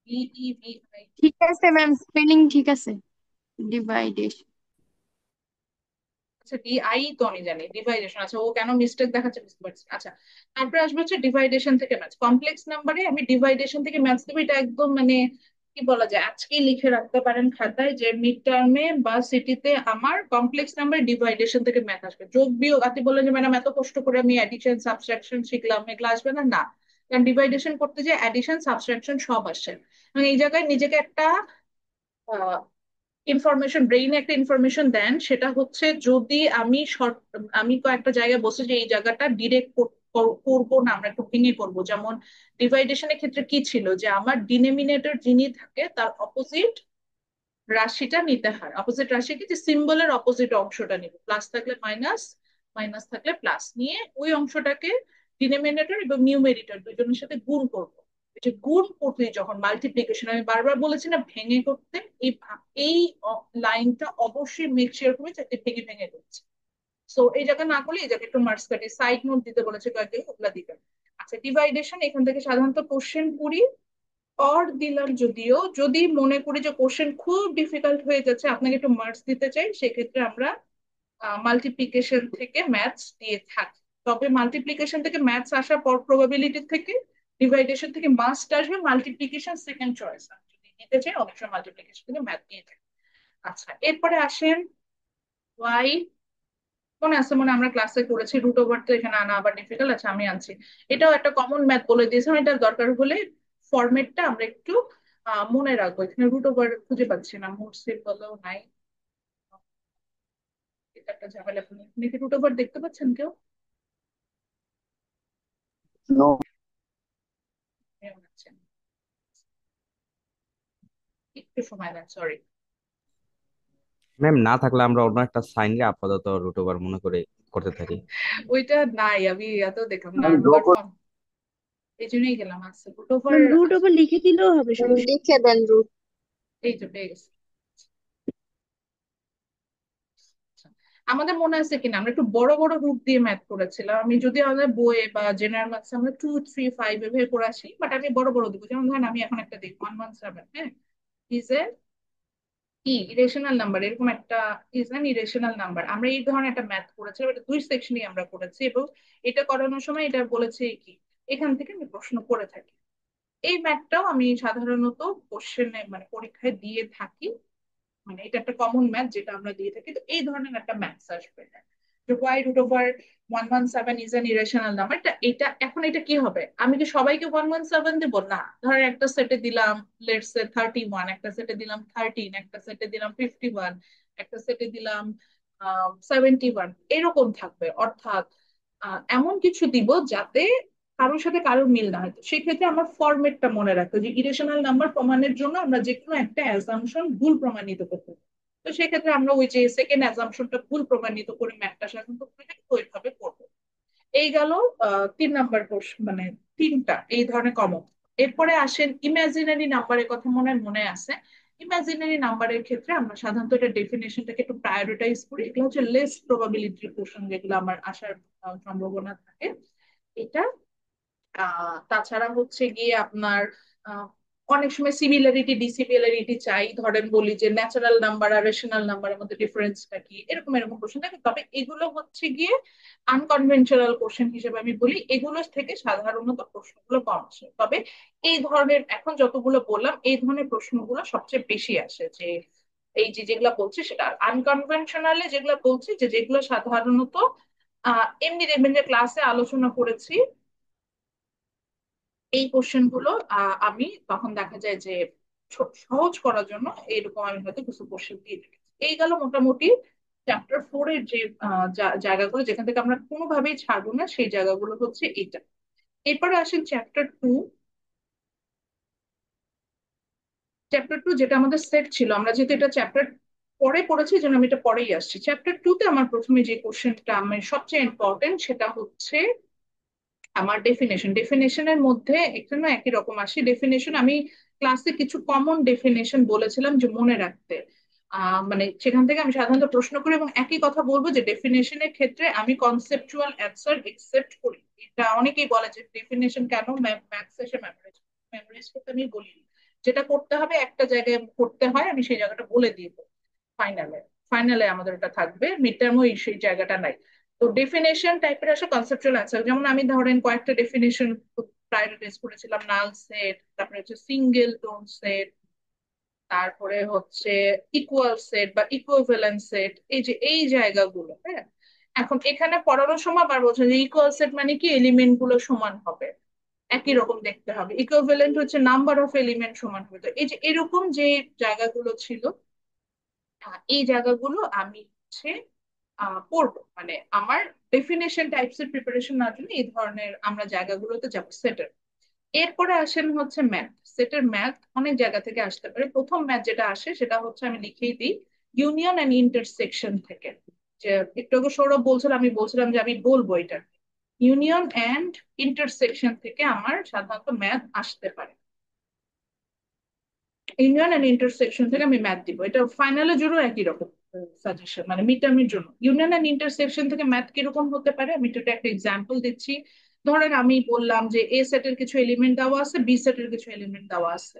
ডিই ভি আই? ঠিক আছে ম্যাম, স্পেলিং ঠিক আছে, ডিভাইডেশন। আচ্ছা ডিআই তো আমি জানি, ডিভাইডেশন, আচ্ছা ও কেন মিস্টেক দেখাচ্ছে বুঝতে পারছি। আচ্ছা, তারপরে আসবে হচ্ছে ডিভাইডেশন থেকে ম্যাথস। কমপ্লেক্স নাম্বারে আমি ডিভাইডেশন থেকে ম্যাথস দেবো, এটা একদম মানে কি বলা যায়, আজকেই লিখে রাখতে পারেন খাতায় যে মিড টার্মে বা সিটিতে আমার কমপ্লেক্স নাম্বার ডিভাইডেশন থেকে ম্যাথ আসবে। যোগ বিয়োগ আপনি বললেন যে ম্যাডাম এত কষ্ট করে আমি অ্যাডিশন সাবট্রাকশন শিখলাম, এগুলো আসবে না, না। কারণ ডিভাইডেশন করতে যে অ্যাডিশন সাবট্রাকশন সব আসে। মানে এই জায়গায় নিজেকে একটা ইনফরমেশন, ব্রেইনে একটা ইনফরমেশন দেন, সেটা হচ্ছে যদি আমি শর্ট, আমি কয়েকটা জায়গায় বসে যে এই জায়গাটা ডিরেক্ট করবো না, আমরা একটু ভেঙে করবো। যেমন ডিভাইডেশনের ক্ষেত্রে কি ছিল যে আমার ডিনোমিনেটর যিনি থাকে তার অপোজিট রাশিটা নিতে হয়। অপোজিট রাশি কি, যে সিম্বলের অপোজিট অংশটা নিব, প্লাস থাকলে মাইনাস, মাইনাস থাকলে প্লাস নিয়ে ওই অংশটাকে ডিনোমিনেটর এবং নিউমেরিটর দুজনের সাথে গুণ করব। এই যে গুণ করতে যখন মাল্টিপ্লিকেশন, আমি বারবার বলেছি না ভেঙে করতে, এই এই লাইনটা অবশ্যই মেক শিওর করবে যাতে ভেঙে ভেঙে করছে। সো এই জায়গা না করলে এই জায়গায় একটু মার্কস কাটে, সাইড নোট দিতে বলেছে কয়েকদিন, ওগুলা দিবেন। আচ্ছা, ডিভাইডেশন এখান থেকে সাধারণত কোশ্চেন করি, অর দিলাম। যদিও যদি মনে করি যে কোশ্চেন খুব ডিফিকাল্ট হয়ে যাচ্ছে, আপনাকে একটু মার্কস দিতে চাই, সেক্ষেত্রে আমরা মাল্টিপ্লিকেশন থেকে ম্যাথস দিয়ে থাকি। তবে মাল্টিপ্লিকেশন থেকে ম্যাথস আসার পর প্রবাবিলিটি থেকে ডিভাইডেশন থেকে মাস্ট আসবে, মাল্টিপ্লিকেশন সেকেন্ড চয়েস। যদি দিতে চাই অনেক সময় মাল্টিপ্লিকেশন থেকে ম্যাথ দিয়ে থাকি। আচ্ছা, এরপরে আসেন ওয়াই। মনে আছে, মনে আমরা ক্লাসে করেছি রুট ওভার, তো এখানে আনা আবার ডিফিকাল্ট। আচ্ছা, আমি আনছি। এটাও একটা কমন ম্যাথ বলে দিয়েছিলাম, এটার দরকার হলে ফরম্যাটটা আমরা একটু মনে রাখবো। এখানে রুট ওভার খুঁজে পাচ্ছি না, মোট সিম্বলও নাই, এটা একটা ঝামেলা। আপনি কি রুট ওভার দেখতে পাচ্ছেন কেউ? No. কেউ আছেন? একটু সময় দেন, সরি। ম্যাম না থাকলে আমরা অন্য একটা সাইন রে আপাতত রুট ওভার মনে করে করতে থাকি। ওইটা নাই, আমি এত দেখলাম না, আমি ড্র বাট করে এই জন্যই গেলাম। আচ্ছা, root over. Ma'am root over লিখে দিলেও হবে, সমস্যা নেই। লিখে দেন রুট। এই তো পেয়ে গেছি। আচ্ছা, আমাদের মনে আছে কিনা আমরা একটু বড় বড় রুট দিয়ে ম্যাথ করেছিলাম। আমি যদি আমাদের বইয়ে বা জেনারেল ম্যাথস আমরা 2 3 5 এভাবে করে আসি, বাট আমি বড় বড় দিব। যেমন ধরেন আমি এখন একটা দিই 117, হ্যাঁ, ইজ এ কি ইরেশনাল নাম্বার, এরকম একটা ইজ অ্যান ইরেশনাল নাম্বার। আমরা এই ধরনের একটা ম্যাথ করেছিলাম, এটা 2 সেকশনই আমরা করেছি, এবং এটা করানোর সময় এটা বলেছে কি, এখান থেকে আমি প্রশ্ন করে থাকি। এই ম্যাথটাও আমি সাধারণত কোশ্চেনে মানে পরীক্ষায় দিয়ে থাকি। মানে এটা একটা কমন ম্যাথ যেটা আমরা দিয়ে থাকি। তো এই ধরনের একটা ম্যাথস আসবে যে why root over 117 is an irrational number. এটা এখন এটা কি হবে, আমি কি সবাইকে 117 দেবো না, ধরেন একটা সেটে দিলাম লেটস সে 31, একটা সেটে দিলাম 13, একটা সেটে দিলাম 51, একটা সেটে দিলাম 71, এরকম থাকবে। অর্থাৎ এমন কিছু দিব যাতে কারোর সাথে কারোর মিল না হয়। তো সেক্ষেত্রে আমার ফরম্যাটটা মনে রাখতে, যে ইরেশনাল নাম্বার প্রমাণের জন্য আমরা যে কোনো একটা অ্যাজাম্পশন ভুল প্রমাণিত করতে পারি। তো সেক্ষেত্রে আমরা ওই যে সেকেন্ড অ্যাজাম্পশনটা ভুল প্রমাণিত করে ম্যাথটা সাধারণত ওইভাবে করবো। এই গেল 3 নাম্বার কোশ্চেন, মানে তিনটা এই ধরনের কমন। এরপরে আসেন ইমাজিনারি নাম্বারের কথা, মনে মনে আছে। ইমাজিনারি নাম্বারের ক্ষেত্রে আমরা সাধারণত এটা ডেফিনেশনটাকে একটু প্রায়োরিটাইজ করি। এগুলো হচ্ছে লেস প্রবাবিলিটির কোশ্চেন, যেগুলো আমার আসার সম্ভাবনা থাকে। এটা তাছাড়া হচ্ছে গিয়ে আপনার আহ, অনেক সময় সিমিলারিটি ডিসিমিলারিটি চাই। ধরেন বলি যে ন্যাচারাল নাম্বার আর রেশনাল নাম্বারের মধ্যে ডিফারেন্সটা কি, এরকম এরকম কোশ্চেন থাকে। তবে এগুলো হচ্ছে গিয়ে আনকনভেনশনাল কোশ্চেন হিসেবে আমি বলি, এগুলো থেকে সাধারণত প্রশ্নগুলো কম আসে। তবে এই ধরনের এখন যতগুলো বললাম, এই ধরনের প্রশ্নগুলো সবচেয়ে বেশি আসে। যে এই যে যেগুলা বলছি সেটা আনকনভেনশনালে, যেগুলো বলছি যে যেগুলো সাধারণত এমনি দেখবেন যে ক্লাসে আলোচনা করেছি, এই কোশ্চেন গুলো আমি তখন দেখা যায় যে সহজ করার জন্য এইরকম আমি হয়তো কিছু কোশ্চেন দিয়ে রেখেছি। এই গেল মোটামুটি চ্যাপ্টার 4 এর যে জায়গাগুলো যেখান থেকে আমরা কোনোভাবেই ছাড়বো না, সেই জায়গাগুলো হচ্ছে এটা। এরপরে আসেন চ্যাপ্টার 2। চ্যাপ্টার 2 যেটা আমাদের সেট ছিল, আমরা যেহেতু এটা চ্যাপ্টার পরে পড়েছি যেন আমি এটা পরেই আসছি। চ্যাপ্টার 2 তে আমার প্রথমে যে কোশ্চেনটা আমার সবচেয়ে ইম্পর্টেন্ট, সেটা হচ্ছে আমার ডেফিনেশন। ডেফিনেশনের মধ্যে এখানে একই রকম আসি। ডেফিনেশন আমি ক্লাসে কিছু কমন ডেফিনেশন বলেছিলাম যে মনে রাখতে। মানে সেখান থেকে আমি সাধারণত প্রশ্ন করি, এবং একই কথা বলবো যে ডেফিনেশনের ক্ষেত্রে আমি কনসেপচুয়াল অ্যান্সার একসেপ্ট করি। এটা অনেকেই বলে যে ডেফিনেশন কেন ম্যাথস এসে মেমোরাইজ মেমোরাইজ করতে, আমি বলি যেটা করতে হবে একটা জায়গায় করতে হয়, আমি সেই জায়গাটা বলে দিব। ফাইনালে ফাইনালে আমাদের ওটা থাকবে, মিড টার্মও সেই জায়গাটা নাই। তো ডেফিনেশন টাইপের আসে কনসেপচুয়াল অ্যান্সার। যেমন আমি ধরেন কয়েকটা ডেফিনেশন প্রায়োরিটাইজ করেছিলাম, নাল সেট, তারপরে হচ্ছে সিঙ্গেল টোন সেট, তারপরে হচ্ছে ইকুয়াল সেট বা ইকুইভ্যালেন্ট সেট, এই যে এই জায়গাগুলো, হ্যাঁ। এখন এখানে পড়ানোর সময় আবার বলছে যে ইকুয়াল সেট মানে কি, এলিমেন্ট গুলো সমান হবে, একই রকম দেখতে হবে। ইকুইভ্যালেন্ট হচ্ছে নাম্বার অফ এলিমেন্ট সমান হবে। তো এই যে এরকম যে জায়গাগুলো ছিল, এই জায়গাগুলো আমি হচ্ছে পড়বো, মানে আমার ডেফিনেশন টাইপস এর প্রিপারেশন নেওয়ার জন্য এই ধরনের আমরা জায়গাগুলোতে যাবো সেটের। এরপরে আসেন হচ্ছে ম্যাথ। সেটের ম্যাথ অনেক জায়গা থেকে আসতে পারে। প্রথম ম্যাথ যেটা আসে সেটা হচ্ছে, আমি লিখেই দিই, ইউনিয়ন অ্যান্ড ইন্টারসেকশন থেকে। যে একটু আগে সৌরভ বলছিল, আমি বলছিলাম যে আমি বলবো এটা, ইউনিয়ন অ্যান্ড ইন্টারসেকশন থেকে আমার সাধারণত ম্যাথ আসতে পারে। ইউনিয়ন অ্যান্ড ইন্টারসেকশন থেকে আমি ম্যাথ দিব, এটা ফাইনালের জন্য একই রকম সাজেশন, মানে মিড টার্মের জন্য। ইউনিয়ন অ্যান্ড ইন্টারসেকশন থেকে ম্যাথ কিরকম হতে পারে, আমি তো একটা এক্সাম্পল দিচ্ছি। ধরেন আমি বললাম যে এ সেটের কিছু এলিমেন্ট দেওয়া আছে, বি সেটের কিছু এলিমেন্ট দেওয়া আছে,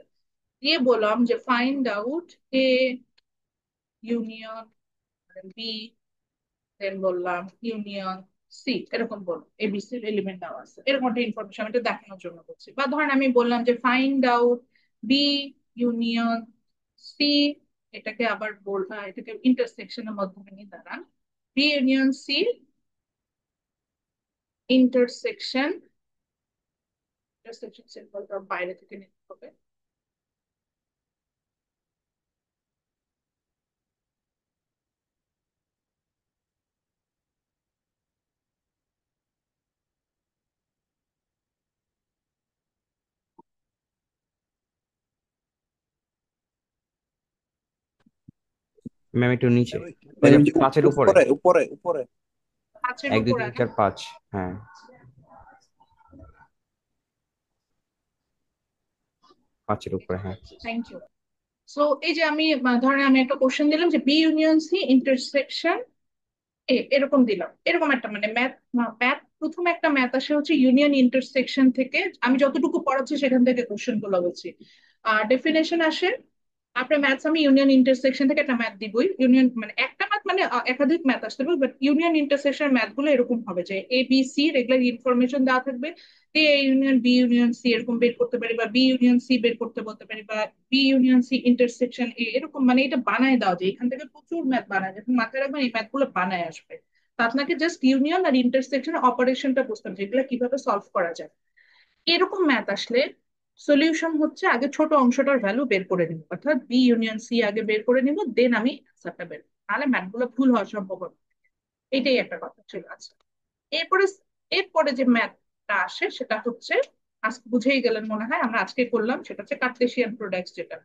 দিয়ে বললাম যে find out A union B, then বললাম ইউনিয়ন সি, এরকম বললাম এবিসি এলিমেন্ট দেওয়া আছে, এরকম একটা ইনফরমেশন আমি এটা দেখানোর জন্য বলছি। বা ধরেন আমি বললাম যে find out B union C, এটাকে আবার এটাকে ইন্টারসেকশনের মাধ্যমে নিয়ে দাঁড়ান, B union C intersection, intersection সিম্বলটা বাইরে থেকে নিতে হবে। ম্যাম একটু নিচে, ওই ম্যাম যে এই যে পাঁচের উপরে, উপরে উপরে উপরে। পাঁচের এক দুই উপরে তিন না? চার পাঁচ। হ্যাঁ, পাঁচের উপরে, হ্যাঁ। Thank you. সো এই যে আমি ধরেন আমি একটা কোশ্চেন দিলাম যে বি ইউনিয়ন সি ইন্টারসেকশন এরকম দিলাম, এরকম একটা মানে ম্যাথ। ম্যাথ প্রথমে একটা ম্যাথ আসে হচ্ছে ইউনিয়ন ইন্টারসেকশন থেকে, আমি যতটুকু পড়াচ্ছি সেখান থেকে কোশ্চেন গুলো বলছি। ডেফিনেশন আসে, আপনার ম্যাথস আমি ইউনিয়ন ইন্টারসেকশন থেকে একটা ম্যাথ দিবই। ইউনিয়ন মানে একটা ম্যাথ, মানে একাধিক ম্যাথ আসতে পারে, বাট ইউনিয়ন ইন্টারসেকশন ম্যাথ গুলো এরকম হবে যে A B C regular information দেওয়া থাকবে, A union B union C এরকম বের করতে পারি, বা বি ইউনিয়ন সি বের করতে বলতে পারি, বা B union C intersection A, এরকম মানে এটা বানায় দেওয়া যায়। এখান থেকে প্রচুর ম্যাথ বানায়, যখন মাথায় রাখবেন এই ম্যাথ গুলো বানায় আসবে। তো আপনাকে জাস্ট ইউনিয়ন আর ইন্টারসেকশন অপারেশনটা বুঝতে হবে, যেগুলো কিভাবে সলভ করা যায়। এরকম ম্যাথ আসলে সলিউশন হচ্ছে আগে ছোট অংশটার ভ্যালু বের করে নিব, অর্থাৎ বি ইউনিয়ন সি আগে বের করে নিব, দেন আমি অ্যান্সারটা বের করবো। তাহলে ম্যাথ গুলো ভুল হওয়ার সম্ভাবনা, এটাই একটা কথা ছিল। আচ্ছা, এরপরে এরপরে যে ম্যাথটা আসে সেটা হচ্ছে, আজকে বুঝেই গেলেন মনে হয়, আমরা আজকে করলাম, সেটা হচ্ছে কার্টেসিয়ান প্রোডাক্টস, যেটা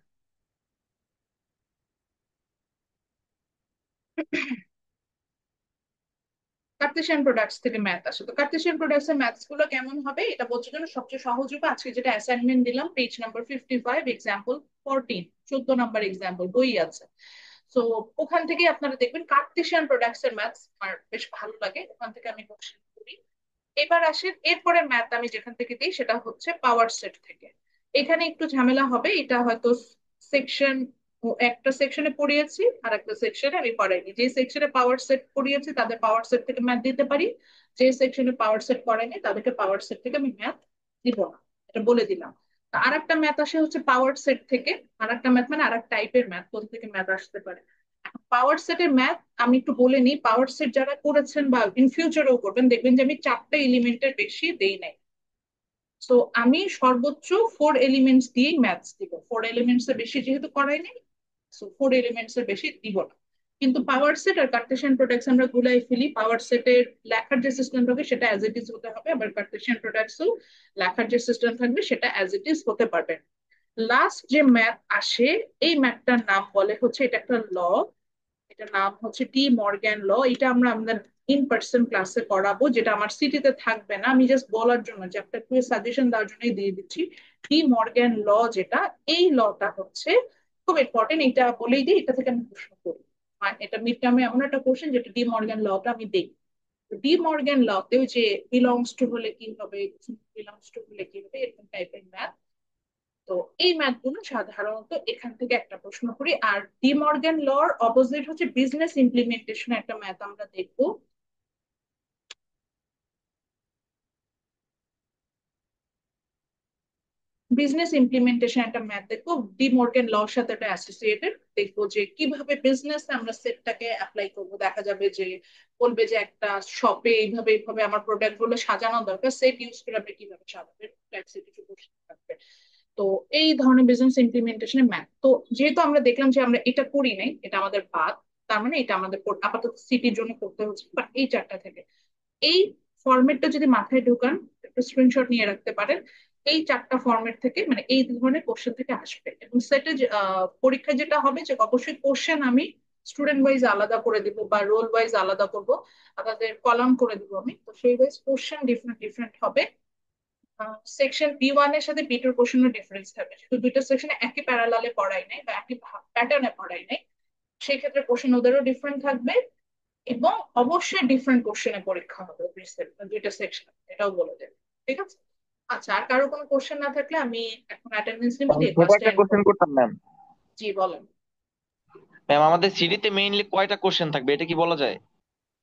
কার্টেসিয়ান প্রোডাক্টস থেকে ম্যাথ আসে। তো কার্টেসিয়ান প্রোডাক্টস এর ম্যাথস গুলো কেমন হবে এটা বোঝার জন্য সবচেয়ে সহজ উপায়, আজকে যেটা অ্যাসাইনমেন্ট দিলাম page number 55 example 14, 14 number example বই আছে। তো ওখান থেকে আপনারা দেখবেন কার্টেসিয়ান প্রোডাক্টস এর ম্যাথস আমার বেশ ভালো লাগে, ওখান থেকে আমি কোশ্চেন করি। এবার আসেন এরপরে ম্যাথ আমি যেখান থেকে দিই সেটা হচ্ছে পাওয়ার সেট থেকে। এখানে একটু ঝামেলা হবে, এটা হয়তো সেকশন, একটা সেকশনে পড়িয়েছি আর একটা সেকশনে আমি পড়াইনি। যে সেকশনে পাওয়ার সেট পড়িয়েছি তাদের পাওয়ার সেট থেকে ম্যাথ দিতে পারি, যে সেকশনে পাওয়ার সেট পড়াইনি তাদেরকে পাওয়ার সেট থেকে আমি ম্যাথ দিব না, এটা বলে দিলাম। আর একটা ম্যাথ আসে হচ্ছে পাওয়ার সেট থেকে, আর একটা ম্যাথ মানে আর এক টাইপের ম্যাথ, কোথা থেকে ম্যাথ আসতে পারে। পাওয়ার সেটের ম্যাথ আমি একটু বলে নিই, পাওয়ার সেট যারা করেছেন বা ইন ফিউচারেও করবেন দেখবেন যে আমি 4টা এলিমেন্টের বেশি দেই নাই। তো আমি সর্বোচ্চ 4 এলিমেন্টস দিয়েই ম্যাথস দিব, 4 এলিমেন্টস এর বেশি যেহেতু করাই নেই, সো 4 এলিমেন্টস এর বেশি দিব না। কিন্তু পাওয়ার সেট আর কার্টেসিয়ান প্রোডাক্টস আমরা গুলাই ফেলি, পাওয়ার সেটের লেখার যে সিস্টেম হবে সেটা অ্যাজ ইট ইজ হতে হবে, আবার কার্টেসিয়ান প্রোডাক্টসও লেখার যে সিস্টেম থাকবে সেটা অ্যাজ ইট ইজ হতে পারবে। লাস্ট যে ম্যাথ আসে, এই ম্যাথটার নাম বলে হচ্ছে, এটা একটা ল, এটার নাম হচ্ছে ডি মর্গ্যান ল। এটা আমরা আমাদের ইন পার্সন ক্লাসে করাবো, যেটা আমার সিটিতে থাকবে না, আমি জাস্ট বলার জন্য যে একটা কুইজ সাজেশন দেওয়ার জন্যই দিয়ে দিচ্ছি। ডি মর্গ্যান ল যেটা, এই লটা হচ্ছে খুব ইম্পর্টেন্ট, এটা বলেই দিই, এটা থেকে আমি প্রশ্ন করি। আর এটা মিড টার্মে এমন একটা কোশ্চেন যেটা ডি মর্গ্যান লটা আমি দিই। ডি মর্গ্যান লতেও যে বিলংস টু হলে কি হবে, বিলংস টু হলে কি হবে, এরকম টাইপের ম্যাথ। তো এই ম্যাথ গুলো সাধারণত এখান থেকে একটা প্রশ্ন করি। আর ডি মর্গান লর অপোজিট হচ্ছে বিজনেস ইমপ্লিমেন্টেশন, একটা ম্যাথ আমরা দেখবো। বিজনেস ইমপ্লিমেন্টেশন একটা ম্যাথ দেখবো, ডি মর্গান লর সাথে এটা অ্যাসোসিয়েটেড। দেখবো যে কিভাবে বিজনেস আমরা সেটটাকে অ্যাপ্লাই করবো। দেখা যাবে যে বলবে যে একটা শপে এইভাবে এইভাবে আমার প্রোডাক্ট গুলো সাজানো দরকার, সেট ইউজ করে আপনি কিভাবে সাজাবেন, টাইপসের কিছু কোশ্চেন থাকবে। তো এই ধরনের বিজনেস ইমপ্লিমেন্টেশনের ম্যাথ। তো যেহেতু আমরা দেখলাম যে আমরা এটা করি নাই, এটা আমাদের বাদ, তার মানে এটা আমাদের আপাতত সিটির জন্য করতে হচ্ছে, বাট এই চারটা থেকে এই ফরম্যাটটা যদি মাথায় ঢোকান, একটা স্ক্রিনশট নিয়ে রাখতে পারেন। এই চারটা ফরম্যাট থেকে মানে এই ধরনের কোশ্চেন থেকে আসবে। এবং সেটে পরীক্ষা যেটা হবে যে অবশ্যই কোশ্চেন আমি স্টুডেন্ট ওয়াইজ আলাদা করে দিব বা রোল ওয়াইজ আলাদা করব, তাদের কলাম করে দিব আমি। তো সেই ওয়াইজ কোশ্চেন ডিফারেন্ট ডিফারেন্ট হবে। সেকশন বি 1 এর সাথে বি 2 এর কোশ্চেনের ডিফারেন্স থাকবে, যেহেতু দুইটা সেকশনে একই প্যারালালে পড়াই নাই বা একই প্যাটার্নে পড়াই নাই, সেই ক্ষেত্রে কোশ্চেন ওদেরও ডিফারেন্ট থাকবে। এবং অবশ্যই ডিফারেন্ট কোশ্চেনে পরীক্ষা হবে দুইটা সেকশন, এটাও বলে দেবে। ঠিক আছে। আচ্ছা, আর কারো কোনো কোশ্চেন না থাকলে আমি এখন অ্যাটেন্ডেন্স নিব, আমি দিয়ে ছোট ক্লাসটা একটা এন্ড কোশ্চেন করবো। করতাম ম্যাম। জি বলেন। ম্যাম আমাদের সিডিতে মেইনলি কয়টা কোশ্চেন থাকবে এটা কি বলা যায়?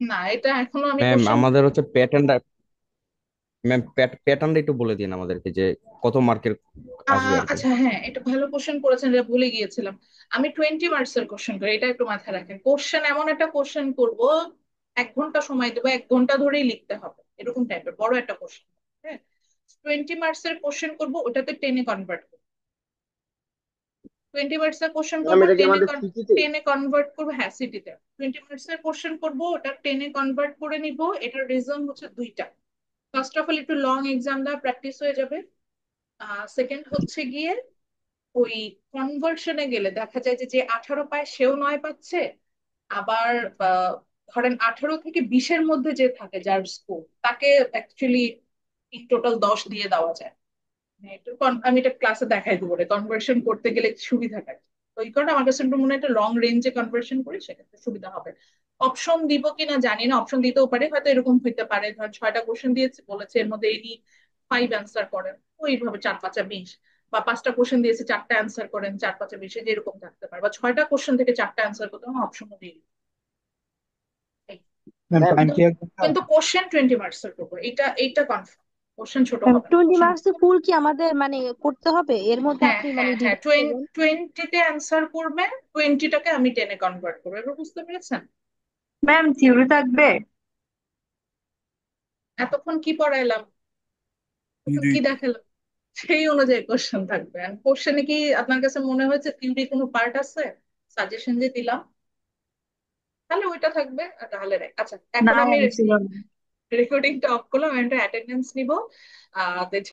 না, এটা এখনো আমি ম্যাম কোশ্চেন। আমাদের হচ্ছে প্যাটার্নটা, ম্যাম প্যাটার্নটা একটু বলে দিন আমাদেরকে যে কত মার্কের আসবে আর কি। আচ্ছা হ্যাঁ, এটা ভালো কোশ্চেন করেছেন, এটা ভুলে গিয়েছিলাম। আমি 20 মার্কসের কোশ্চেন করি, এটা একটু মাথায় রাখেন। কোশ্চেন এমন একটা কোশ্চেন করব, 1 ঘন্টা সময় দেবো, 1 ঘন্টা ধরেই লিখতে হবে, এরকম টাইপের বড় একটা কোশ্চেন। হ্যাঁ, 20 মার্কসের কোশ্চেন করবো, ওটাতে 10-এ কনভার্ট করবো। 20 মার্কসের কোশ্চেন ম্যাম করবো, এটা কি টেনে আমাদের সিটিতে? টেনে কনভার্ট করবো। হ্যাঁ, সিটিতে 20 মার্কসের কোশ্চেন করবো, ওটা 10-এ কনভার্ট করে নিব। এটার রিজন হচ্ছে দুইটা। ফার্স্ট অফ অল একটু লং এক্সাম দেওয়া প্র্যাকটিস হয়ে যাবে। সেকেন্ড হচ্ছে গিয়ে ওই কনভার্সনে গেলে দেখা যায় যে যে 18 পায় সেও 9 পাচ্ছে। আবার ধরেন 18 থেকে 20-এর মধ্যে যে থাকে যার স্কোর, তাকে অ্যাকচুয়ালি ইন টোটাল 10 দিয়ে দেওয়া যায়। মানে আমি এটা ক্লাসে দেখাই দেবো, কনভার্সন করতে গেলে সুবিধা থাকে। তো এই কারণে আমার কাছে একটু মনে হয় একটা লং রেঞ্জে কনভার্সন করি, সেক্ষেত্রে সুবিধা হবে। অপশন দিব কিনা জানি না, অপশন দিতেও পারে, হয়তো এরকম হইতে পারে ধর 6টা কোশ্চেন দিয়েছে, বলেছে এর মধ্যে এনি 5 অ্যান্সার করেন, ওইভাবে 4-5-20। বা 5টা কোশ্চেন দিয়েছে, 4টা অ্যান্সার করেন, 4-5-20, যেরকম থাকতে পারে। বা 6টা কোশ্চেন থেকে 4টা অ্যান্সার করতে হবে, অপশনও দিয়ে দিই। এই। ম্যাম ম্যাম টাইম কিন্তু ক্লিয়ার করতে কিন্তু হবে? কোশ্চেন 20 মার্কসের করবো, এইটা কনফার্ম। কোশ্চেন ছোট হবে না, 20 মার্কস ফুল কি আমাদের মানে করতে হবে, এর মধ্যে হ্যাঁ আপনি মানে হ্যাঁ হ্যাঁ, ডিভাইড করবেন? 20-তে অ্যান্সার করবে, 20টাকে আমি 10-এ কনভার্ট করবো। এবার বুঝতে পেরেছেন? ম্যাম থিওরি থাকবে? এতক্ষণ কি পড়াইলাম, এখন কি দেখালাম, সেই অনুযায়ী কোশ্চেন থাকবে। আর কোশ্চেনে কি আপনার কাছে মনে হয়েছে থিওরি কোনো পার্ট আছে? সাজেশন যে দিলাম, তাহলে ওইটা থাকবে। আর তাহলে আচ্ছা, না এখন আমি ছিল না। রেকর্ডিংটা অফ করলাম, আমি একটা অ্যাটেন্ডেন্স নিব।